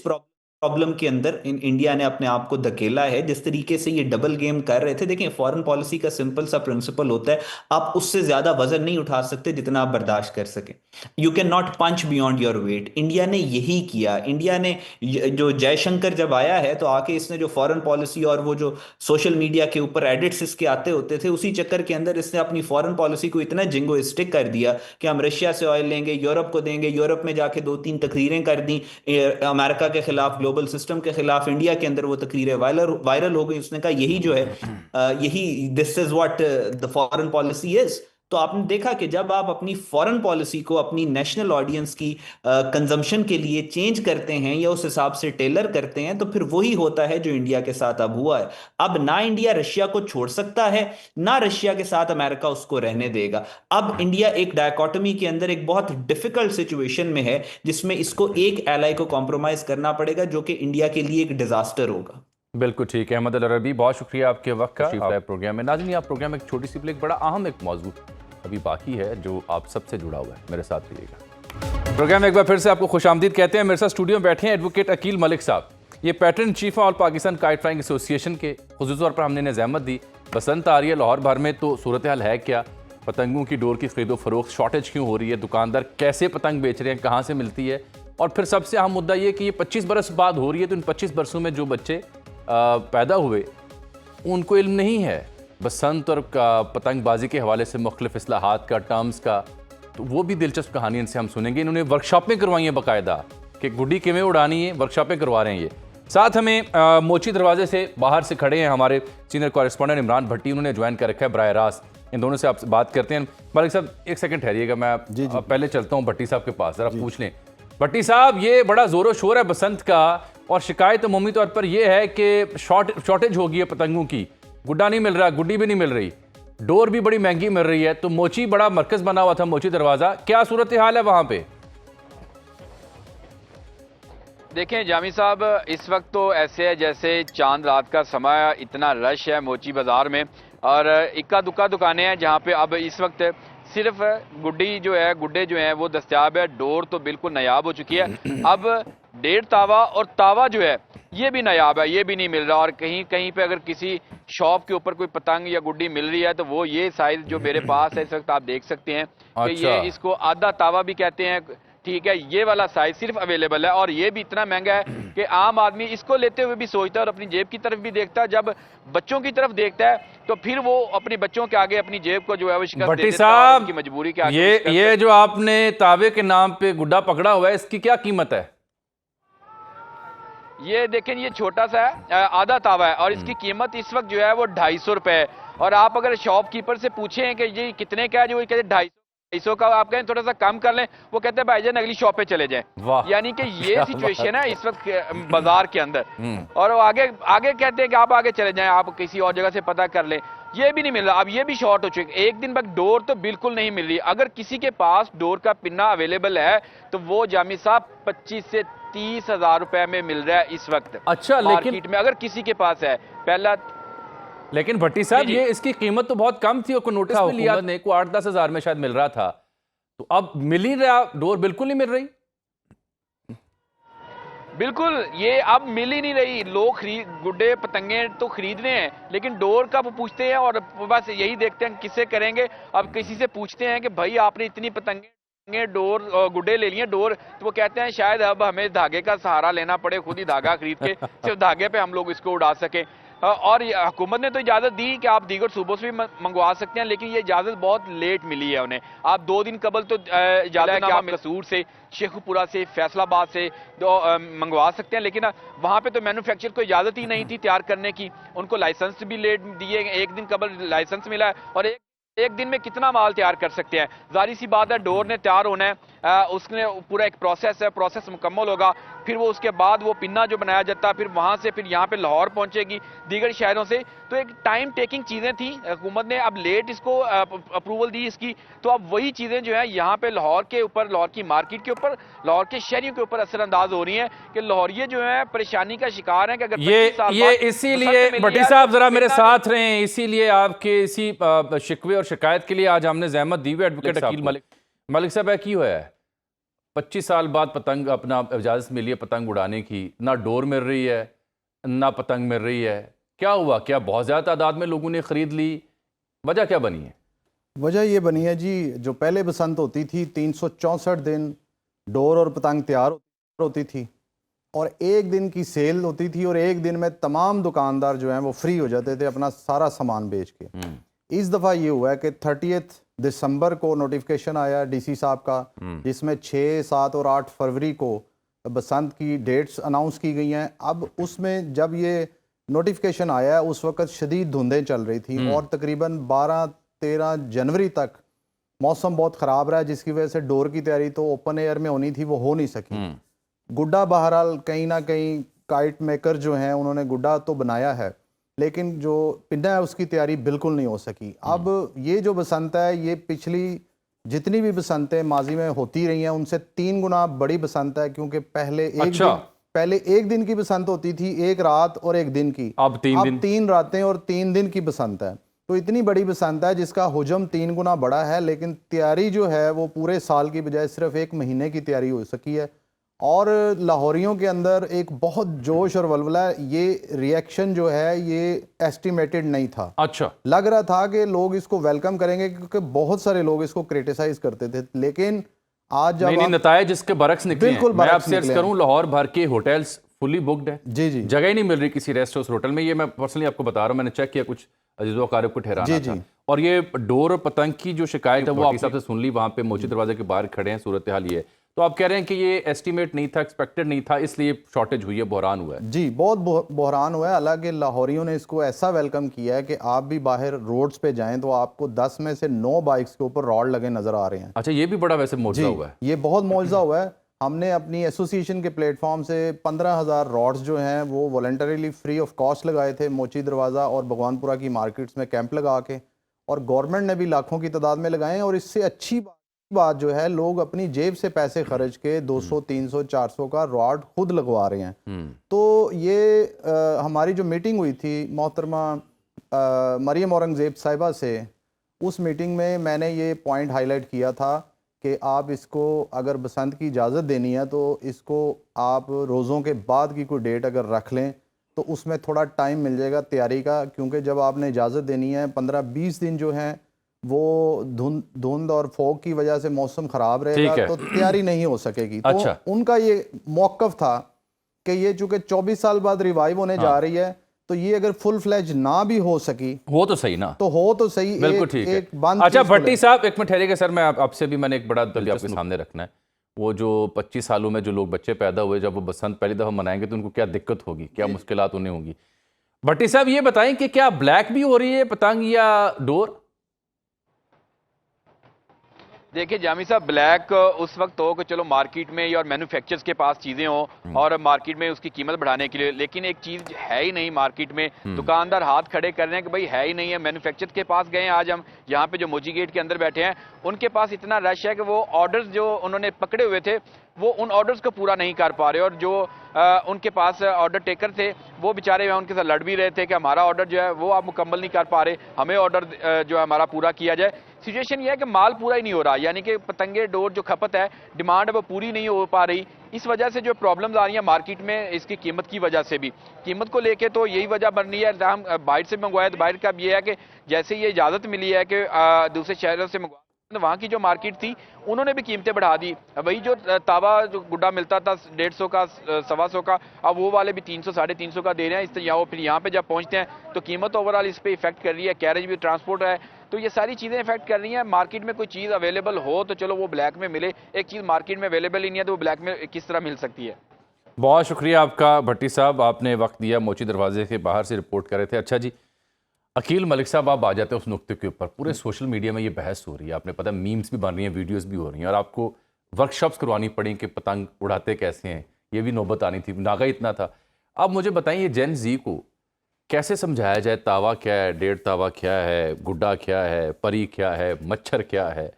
प्रॉब्लम के अंदर इंडिया ने अपने आप को धकेला है। जिस तरीके से ये डबल गेम कर रहे थे, देखिए फॉरेन पॉलिसी का सिंपल सा प्रिंसिपल होता है, आप उससे ज्यादा वजन नहीं उठा सकते जितना आप बर्दाश्त कर सके। You can not punch beyond your weight. India ने यही किया। इंडिया ने जो जयशंकर जब आया है तो आके इसने जो फॉरेन पॉलिसी और वो जो सोशल मीडिया के ऊपर एडिट्स इसके आते होते थे, उसी चक्कर के अंदर इसने अपनी फॉरेन पॉलिसी को इतना जिंगोइस्टिक कर दिया कि हम रशिया से ऑयल लेंगे, यूरोप को देंगे, यूरोप में जाके 2-3 तकरीरें कर दी अमेरिका के खिलाफ, ग्लोबल सिस्टम के खिलाफ। इंडिया के अंदर वो तकरीरें वायरल हो गई। उसने कहा यही जो है यही this is what the foreign policy is. तो आपने देखा कि जब आप अपनी फॉरेन पॉलिसी को अपनी नेशनल ऑडियंस की कंजम्पशन के लिए चेंज करते हैं या उस हिसाब से टेलर करते हैं, तो फिर वही होता है जो इंडिया के साथ अब हुआ है। अब ना इंडिया रशिया को छोड़ सकता है, ना रशिया के साथ अमेरिका उसको रहने देगा। अब इंडिया एक डायकोटमी के अंदर एक बहुत डिफिकल्ट सिचुएशन में है, जिसमें इसको एक एलाई को कॉम्प्रोमाइज करना पड़ेगा, जो कि इंडिया के लिए एक डिजास्टर होगा। बिल्कुल ठीक है अहमद अल अरबी, बहुत शुक्रिया आपके वक्त का प्रोग्राम में। नाज़रीन, आप प्रोग्राम में एक छोटी सी ब्रेक, बड़ा अहम एक मौजू अभी बाकी है जो आप सबसे जुड़ा हुआ है, मेरे साथ रहिएगा। प्रोग्राम में एक बार फिर से आपको खुशामदीद कहते हैं। मेरे साथ स्टूडियो में बैठे हैं एडवोकेट अकील मलिक साहब, ये pattern chief all Pakistan kite flying association के। खुसूस तौर पर हमने इन्हें ज़हमत दी, बसंत आ रही है, लाहौर भर में तो सूरत हाल है क्या, पतंगों की डोर की खरीदो फरोख्त शॉर्टेज क्यों हो रही है, दुकानदार कैसे पतंग बेच रहे हैं, कहाँ से मिलती है, और फिर सबसे अहम मुद्दा ये कि ये 25 बरस बाद हो रही है, तो इन 25 बरसों में जो बच्चे पैदा हुए उनको इल्म नहीं है बसंत और पतंगबाजी के हवाले से मुख्तलिफ इस्लाहात का, टर्म्स का। तो वो भी दिलचस्प कहानी इनसे हम सुनेंगे। इन्होंने वर्कशॉपें करवाई हैं बाकायदा कि गुड्डी किमें उड़ानी है, वर्कशॉपें करवा रहे हैं ये। साथ हमें मोची दरवाजे से बाहर से खड़े हैं हमारे सीनियर कॉरेस्पॉन्डेंट इमरान भट्टी, उन्होंने ज्वाइन कर रखा है बराह रास्त। इन दोनों से आपसे बात करते हैं। मलिक साहब एक सेकंड ठहरिएगा, मैं पहले चलता हूँ भट्टी साहब के पास, ज़रा पूछ लें। भट्टी साहब, ये बड़ा ज़ोर शोर है बसंत का, और शिकायत अमूमी तौर पर यह है कि शॉर्टेज हो गई है पतंगों की, गुड्डा नहीं मिल रहा, गुड्डी भी नहीं मिल रही, डोर भी बड़ी महंगी मिल रही है। तो मोची बड़ा मरकज़ बना हुआ था, मोची दरवाज़ा, क्या सूरत हाल है वहाँ पे? देखें जामी साहब, इस वक्त तो ऐसे है जैसे चांद रात का समय, इतना रश है मोची बाजार में और इक्का दुक्का दुकानें हैं जहां पे अब इस वक्त सिर्फ गुड्डे जो हैं वो दस्तयाब है। डोर तो बिल्कुल नायाब हो चुकी है। अब 1.5 तावा और तावा जो है ये भी नायाब है, ये भी नहीं मिल रहा। और कहीं कहीं पे अगर किसी शॉप के ऊपर कोई पतंग या गुड्डी मिल रही है तो वो ये साइज जो मेरे पास है इस वक्त आप देख सकते हैं कि अच्छा। ये इसको आधा तावा भी कहते हैं, ठीक है। ये वाला साइज सिर्फ अवेलेबल है और ये भी इतना महंगा है कि आम आदमी इसको लेते हुए भी सोचता है और अपनी जेब की तरफ भी देखता है। जब बच्चों की तरफ देखता है तो फिर वो अपने बच्चों के आगे अपनी जेब को जो है वो शिकस्त दे भट्टी देता है और साहब, उनकी मजबूरी के आगे ये जो आपने तावे के नाम पे गुड्डा पकड़ा हुआ है, इसकी क्या कीमत है? ये देखें, ये छोटा सा है, आधा तावा है और इसकी कीमत इस वक्त जो है वो 250 रुपए है। और आप अगर शॉपकीपर से पूछें कि ये कितने का है, जो कहते 250 का, आप कहें थोड़ा सा कम कर लें, वो कहते हैं भाईजान अगली शॉप पे चले जाएं। वाह, यानी कि ये क्या सिचुएशन बात है इस वक्त बाजार के अंदर। और वो आगे आगे कहते हैं कि आप आगे चले जाएं, आप किसी और जगह से पता कर लें। ये भी नहीं मिल रहा, अब ये भी शॉर्ट हो चुके। एक दिन बाद डोर तो बिल्कुल नहीं मिल रही। अगर किसी के पास डोर का पिन्ना अवेलेबल है तो वो जामी साहब 25 से 30 हजार रुपए में मिल रहा है इस वक्त। अच्छा, मार्केट में अगर किसी के पास है। पहला लेकिन भट्टी साहब, जी, जी। ये इसकी कीमत तो बहुत कम थी और को नोटिस में लिया ने को 8-10 हजार में शायद मिल रहा था, तो अब मिल ही रहा, डोर बिल्कुल नहीं मिल रही। बिल्कुल, ये अब मिल ही नहीं रही। लोग गुड्डे पतंगे तो खरीद रहे हैं लेकिन डोर का वो पूछते हैं और बस यही देखते हैं किससे करेंगे। अब किसी से पूछते हैं कि भाई आपने इतनी पतंगे डोर गुड्डे ले लिए डोर, तो वो कहते हैं शायद अब हमें धागे का सहारा लेना पड़े, खुद ही धागा खरीद के सिर्फ धागे पे हम लोग इसको उड़ा सकें। और हुकूमत ने तो इजाजत दी कि आप दीगर सूबों से भी मंगवा सकते हैं, लेकिन ये इजाजत बहुत लेट मिली है उन्हें। आप 2 दिन कबल तो इजाजत है कि आप कसूर से, शेखुपुरा से, फैसलाबाद से मंगवा सकते हैं, लेकिन वहां पे तो मैन्युफैक्चर को इजाजत ही नहीं थी तैयार करने की। उनको लाइसेंस भी लेट दिए, 1 दिन कबल लाइसेंस मिला है और एक दिन में कितना माल तैयार कर सकते हैं। जाहिर सी बात है डोर ने तैयार होना है, उसने पूरा एक प्रोसेस है, प्रोसेस मुकम्मल होगा, फिर वो उसके बाद वो पिन्ना जो बनाया जाता है, फिर वहां से फिर यहाँ पे लाहौर पहुंचेगी दीगर शहरों से। तो एक टाइम टेकिंग चीजें थी। हुकूमत ने अब लेट इसको अप्रूवल दी इसकी, तो अब वही चीजें जो है यहाँ पे लाहौर के ऊपर, लाहौर की मार्केट के ऊपर, लाहौर के शहरियों के ऊपर असरअंदाज हो रही है कि लाहौरिये जो है परेशानी का शिकार है कि अगर ये इसीलिए भट्टी साहब जरा मेरे साथ रहे, इसीलिए आपके इसी शिकवे और शिकायत के लिए आज हमने जहमत दी हुई एडवोकेट अकील मलिक साहब की हुआ है। 25 साल बाद पतंग अपना इजाज़त मिली है पतंग उड़ाने की, ना डोर मिल रही है ना पतंग मिल रही है। क्या हुआ? क्या बहुत ज़्यादा तादाद में लोगों ने ख़रीद ली? वजह क्या बनी है? वजह ये बनी है जी, जो पहले बसंत होती थी 364 दिन डोर और पतंग तैयार होती थी और एक दिन की सेल होती थी और एक दिन में तमाम दुकानदार जो हैं वो फ्री हो जाते थे अपना सारा सामान बेच के। इस दफ़ा ये हुआ है कि 30 दिसंबर को नोटिफिकेशन आया डीसी साहब का, जिसमें 6, 7 और 8 फरवरी को बसंत की डेट्स अनाउंस की गई हैं। अब उसमें जब ये नोटिफिकेशन आया है उस वक़्त शदीद धुंधें चल रही थी और तकरीबन 12-13 जनवरी तक मौसम बहुत ख़राब रहा, जिसकी वजह से डोर की तैयारी तो ओपन एयर में होनी थी, वो हो नहीं सकी। गुड्डा बहरहाल कहीं ना कहीं काइट मेकर जो हैं उन्होंने गुड्डा तो बनाया है, लेकिन जो पिन्ना है उसकी तैयारी बिल्कुल नहीं हो सकी। अब ये जो बसंत है ये पिछली जितनी भी बसंतें माजी में होती रही हैं उनसे 3 गुना बड़ी बसंत है, क्योंकि पहले एक दिन की बसंत होती थी, एक रात और एक दिन की, अब 3 रातें और 3 दिन की बसंत है। तो इतनी बड़ी बसंत है जिसका हुजम 3 गुना बड़ा है, लेकिन तैयारी जो है वो पूरे साल की बजाय सिर्फ 1 महीने की तैयारी हो सकी है। और लाहौरियों के अंदर एक बहुत जोश और वलवला, ये रिएक्शन जो है ये एस्टिमेटेड नहीं था। अच्छा, लग रहा था कि लोग इसको वेलकम करेंगे क्योंकि बहुत सारे लोग इसको क्रिटिसाइज करते थे, लेकिन आज जब नहीं नताए जिसके बरक्स निकले हैं। बिल्कुल मैं बरक्स आपसे अर्ज निकले करूं, लाहौर भर के होटल्स फुली बुक्ड है, जी जी जगह ही नहीं मिल रही किसी रेस्ट हाउस होटल में। ये मैं पर्सनली आपको बता रहा हूं, मैंने चेक किया, कुछ अजीजों अकारिब को ठहराना था। और ये डोर और पतंग की जो शिकायत है वो आप सबसे सुन ली, वहां पे मोची दरवाजे के बाहर खड़े हैं, सूरत हाल ये। तो आप कह रहे हैं कि ये एस्टिमेट नहीं था, एक्सपेक्टेड नहीं था, इसलिए शॉर्टेज हुई है, बहरान हुआ है। जी, बहुत बहरान हुआ है। हालांकि लाहौरियों ने इसको ऐसा वेलकम किया है कि आप भी बाहर रोड्स पे जाएं तो आपको 10 में से 9 बाइक्स के ऊपर रॉड लगे नजर आ रहे हैं। अच्छा, ये भी बड़ा वैसे मौजूदा हुआ है। ये बहुत मौजूदा हुआ है। हमने अपनी एसोसिएशन के प्लेटफॉर्म से 15,000 रॉड्स जो हैं वो वॉलंटरीली फ्री ऑफ कॉस्ट लगाए थे मोची दरवाज़ा और भगवानपुरा की मार्केट्स में कैंप लगा के, और गवर्नमेंट ने भी लाखों की तादाद में लगाए हैं। और इससे अच्छी बात बात जो है, लोग अपनी जेब से पैसे खर्च के 200 300 400 का रॉड खुद लगवा रहे हैं। तो ये हमारी जो मीटिंग हुई थी मोहतरमा मरियम औरंगज़ेब साहिबा से, उस मीटिंग में मैंने ये पॉइंट हाईलाइट किया था कि आप इसको अगर बसंत की इजाज़त देनी है तो इसको आप रोज़ों के बाद की कोई डेट अगर रख लें तो उसमें थोड़ा टाइम मिल जाएगा तैयारी का, क्योंकि जब आपने इजाज़त देनी है 15-20 दिन जो हैं वो धुंध और फॉग की वजह से मौसम ख़राब रहेगा, तो तैयारी नहीं हो सकेगी। अच्छा। तो उनका ये मौक़िफ़ था कि ये चूँकि 24 साल बाद रिवाइव होने जा रही है, तो ये अगर फुल फ्लैज ना भी हो सकी हो तो सही ना, तो हो तो सही, बिल्कुल ठीक है। एक बंद अच्छा चीज़ को भट्टी ले। साहब, एक मिनट ठहरिएगा सर, मैं आपसे भी मैंने एक बड़ा दलिल आपके सामने रखना है। वो जो 25 सालों में जो लोग बच्चे पैदा हुए, जब वो बसंत पहली दफ़ा मनाएंगे तो उनको क्या दिक्कत होगी, क्या मुश्किलात उन्हें होंगी। भट्टी साहब ये बताएं कि क्या ब्लैक भी हो रही है पतंग या डोर? देखिए जामी साहब, ब्लैक उस वक्त हो कि चलो मार्केट में या और मैन्युफैक्चरर्स के पास चीजें हो और मार्केट में उसकी कीमत बढ़ाने के लिए, लेकिन एक चीज है ही नहीं मार्केट में। दुकानदार हाथ खड़े कर रहे हैं कि भाई है ही नहीं है। मैन्युफैक्चरर्स के पास गए, आज हम यहाँ पे जो मोजी गेट के अंदर बैठे हैं, उनके पास इतना रश है कि वो ऑर्डर्स जो उन्होंने पकड़े हुए थे वो उन ऑर्डर्स को पूरा नहीं कर पा रहे, और जो उनके पास ऑर्डर टेकर थे वो बेचारे उनके साथ लड़ भी रहे थे कि हमारा ऑर्डर जो है वो आप मुकम्मल नहीं कर पा रहे, हमें ऑर्डर जो है हमारा पूरा किया जाए। सिचुएशन ये है कि माल पूरा ही नहीं हो रहा, यानी कि पतंगे डोर जो खपत है, डिमांड है, वो पूरी नहीं हो पा रही। इस वजह से जो प्रॉब्लम्स आ रही हैं मार्केट में, इसकी कीमत की वजह से भी, कीमत को लेके तो यही वजह बन रही है। हम बाहर से मंगवाए तो बाहर का ये है कि जैसे ये इजाज़त मिली है कि दूसरे शहरों से मंगवा, वहाँ की जो मार्केट थी उन्होंने भी कीमतें बढ़ा दी। वही जो तावा जो गुड्डा मिलता था 150 का 125 का, अब वो वाले भी 300 350 का दे रहे हैं। इस तरह फिर यहाँ पे जब पहुँचते हैं तो कीमत ओवरऑल इस पर इफेक्ट कर रही है, कैरेज भी, ट्रांसपोर्ट है, तो ये सारी चीज़ें इफेक्ट कर रही हैं। मार्केट में कोई चीज़ अवेलेबल हो तो चलो वो ब्लैक में मिले, एक चीज़ मार्केट में अवेलेबल ही नहीं है तो वो ब्लैक में किस तरह मिल सकती है। बहुत शुक्रिया आपका भट्टी साहब, आपने वक्त दिया, मोची दरवाजे के बाहर से रिपोर्ट कर रहे थे। अच्छा जी, अकील मलिक साहब आप आ जाते हैं उस नुक्ते के ऊपर। पूरे सोशल मीडिया में ये बहस हो रही है, आपने पता मीम्स भी बन रही हैं, वीडियोस भी हो रही हैं, और आपको वर्कशॉप्स करवानी पड़ी कि पतंग उड़ाते कैसे हैं, ये भी नौबत आनी थी, नागा इतना था। अब मुझे बताइए जेन जी को कैसे समझाया जाए, तावा क्या है, 1.5 तावा क्या है, गुड्डा क्या है, परी क्या है, मच्छर क्या है,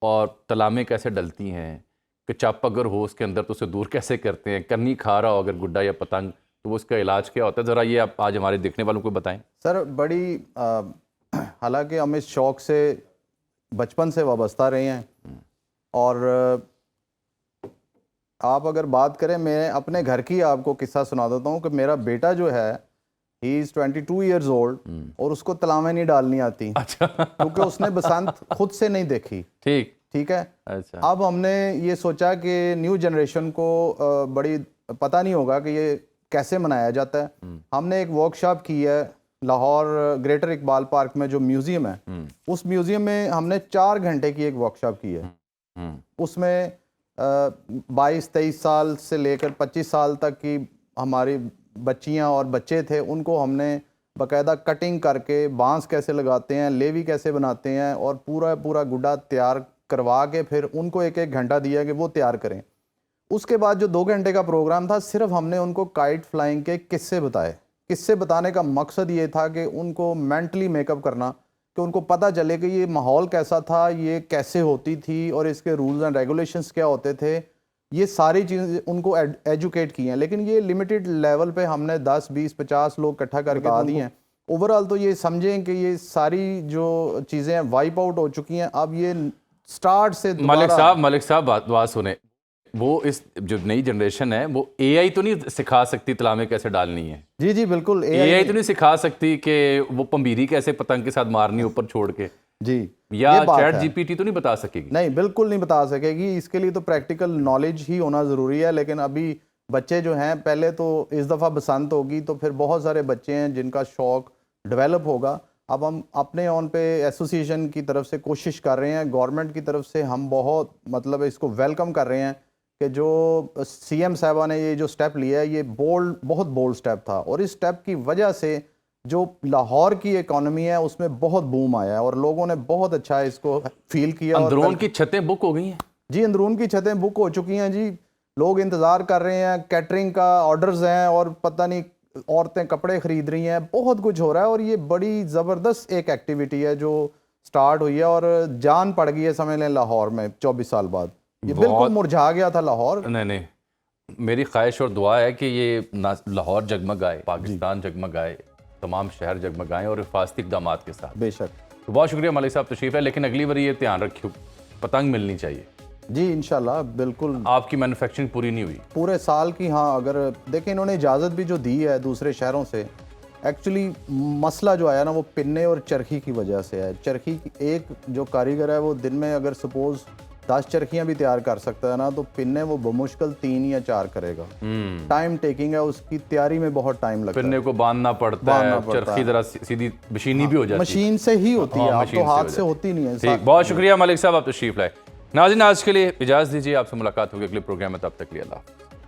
और तलामें कैसे डलती हैं, कि चप अगर हो उसके अंदर तो उसे दूर कैसे करते हैं, कन्नी खा रहा हो अगर गुड्डा या पतंग तो वो उसका इलाज क्या होता है, ज़रा ये आप आज हमारे देखने वालों को बताएं। सर बड़ी हालांकि हम इस शौक़ से बचपन से वाबस्ता रहे हैं, और आप अगर बात करें, मैं अपने घर की आपको किस्सा सुना देता हूँ कि मेरा बेटा जो है ही इज़ 22 ईयर्स ओल्ड और उसको तलामें नहीं डालनी आती। अच्छा। क्योंकि उसने बसंत खुद से नहीं देखी। ठीक है। अच्छा। अब हमने ये सोचा कि न्यू जनरेशन को बड़ी पता नहीं होगा कि ये कैसे मनाया जाता है। हमने एक वर्कशॉप की है लाहौर ग्रेटर इकबाल पार्क में जो म्यूज़ियम है, उस म्यूज़ियम में हमने 4 घंटे की एक वर्कशॉप की है। उसमें 22-23 साल से लेकर 25 साल तक की हमारी बच्चियां और बच्चे थे, उनको हमने बाकायदा कटिंग करके बांस कैसे लगाते हैं, लेवी कैसे बनाते हैं, और पूरा पूरा गुड्डा तैयार करवा के फिर उनको 1-1 घंटा दिया कि वो तैयार करें। उसके बाद जो 2 घंटे का प्रोग्राम था, सिर्फ हमने उनको काइट फ्लाइंग के किस्से बताए। किस्से बताने का मकसद ये था कि उनको मेंटली मेकअप करना, कि उनको पता चले कि ये माहौल कैसा था, ये कैसे होती थी और इसके रूल्स एंड रेगुलेशंस क्या होते थे। ये सारी चीज़ें उनको एजुकेट की हैं, लेकिन ये लिमिटेड लेवल पे हमने 10, 20, 50 लोग इकट्ठा करके आ दी हैं। ओवरऑल तो ये समझें कि ये सारी जो चीज़ें वाइप आउट हो चुकी हैं, अब ये स्टार्ट से मलिक साहब बात सुने, वो इस जो नई जनरेशन है वो एआई तो नहीं सिखा सकती तलामें कैसे डालनी है। जी जी बिल्कुल, एआई तो नहीं सिखा सकती कि वो पंबीरी कैसे पतंग के साथ मारनी ऊपर छोड़ के जी, या चैट जीपीटी तो नहीं बता सकेगी। नहीं, बिल्कुल नहीं बता सकेगी। इसके लिए तो प्रैक्टिकल नॉलेज ही होना ज़रूरी है। लेकिन अभी बच्चे जो हैं, पहले तो इस दफ़ा बसंत होगी तो फिर बहुत सारे बच्चे हैं जिनका शौक़ डेवलप होगा। अब हम अपने ऑन पे एसोसिएशन की तरफ से कोशिश कर रहे हैं, गवर्नमेंट की तरफ से हम बहुत मतलब इसको वेलकम कर रहे हैं कि जो सीएम साहबा ने ये जो स्टेप लिया है, ये बहुत बोल्ड स्टेप था, और इस स्टेप की वजह से जो लाहौर की इकोनॉमी है उसमें बहुत बूम आया है और लोगों ने बहुत अच्छा इसको फील किया। अंदरून की छतें बुक हो गई हैं जी, अंदरून की छतें बुक हो चुकी हैं जी। लोग इंतज़ार कर रहे हैं, कैटरिंग का ऑर्डर्स हैं, और पता नहीं औरतें कपड़े ख़रीद रही हैं, बहुत कुछ हो रहा है। और ये बड़ी ज़बरदस्त एक एक्टिविटी है जो स्टार्ट हुई है और जान पड़ गई है, समझ लें, लाहौर में 24 साल बाद। ये बिल्कुल मुरझा गया था लाहौर। नहीं, मेरी ख्वाहिश और दुआ है कि ये लाहौर जगमगाए, पाकिस्तान जगमगाए, तमाम शहर जगमगाएं और हिफाजती इक़दामात के साथ। बेशक। तो बहुत शुक्रिया मलिक साहब तशरीफ़ है, लेकिन अगली बार ये ध्यान रखियो पतंग मिलनी चाहिए जी, इंशाल्लाह बिल्कुल। आपकी मैन्युफैक्चरिंग पूरी नहीं हुई पूरे साल की, हाँ। अगर देखें, इन्होंने इजाज़त भी जो दी है दूसरे शहरों से, एक्चुअली मसला जो आया ना वो पिन्ने और चरखी की वजह से है। चरखी एक जो कारीगर है वो दिन में अगर सपोज़ 10 चरखियाँ भी तैयार कर सकता है ना, तो पिन्ने वो बमुश्किल 3 या 4 करेगा। टाइम टेकिंग है, उसकी तैयारी में बहुत टाइम लगता है। पिन्ने को बांधना पड़ता है, चरखी जरा सीधी मशीनी भी हो जाती है। मशीन से ही होती है, आप तो हाथ से होती नहीं है। ठीक, बहुत शुक्रिया मलिक साहब, आप तशरीफ़ लाए। नाज़रीन, आज के लिए इजाज़त दीजिए, आपसे मुलाकात होगी अगले प्रोग्राम में, तब तक के लिए अल्लाह।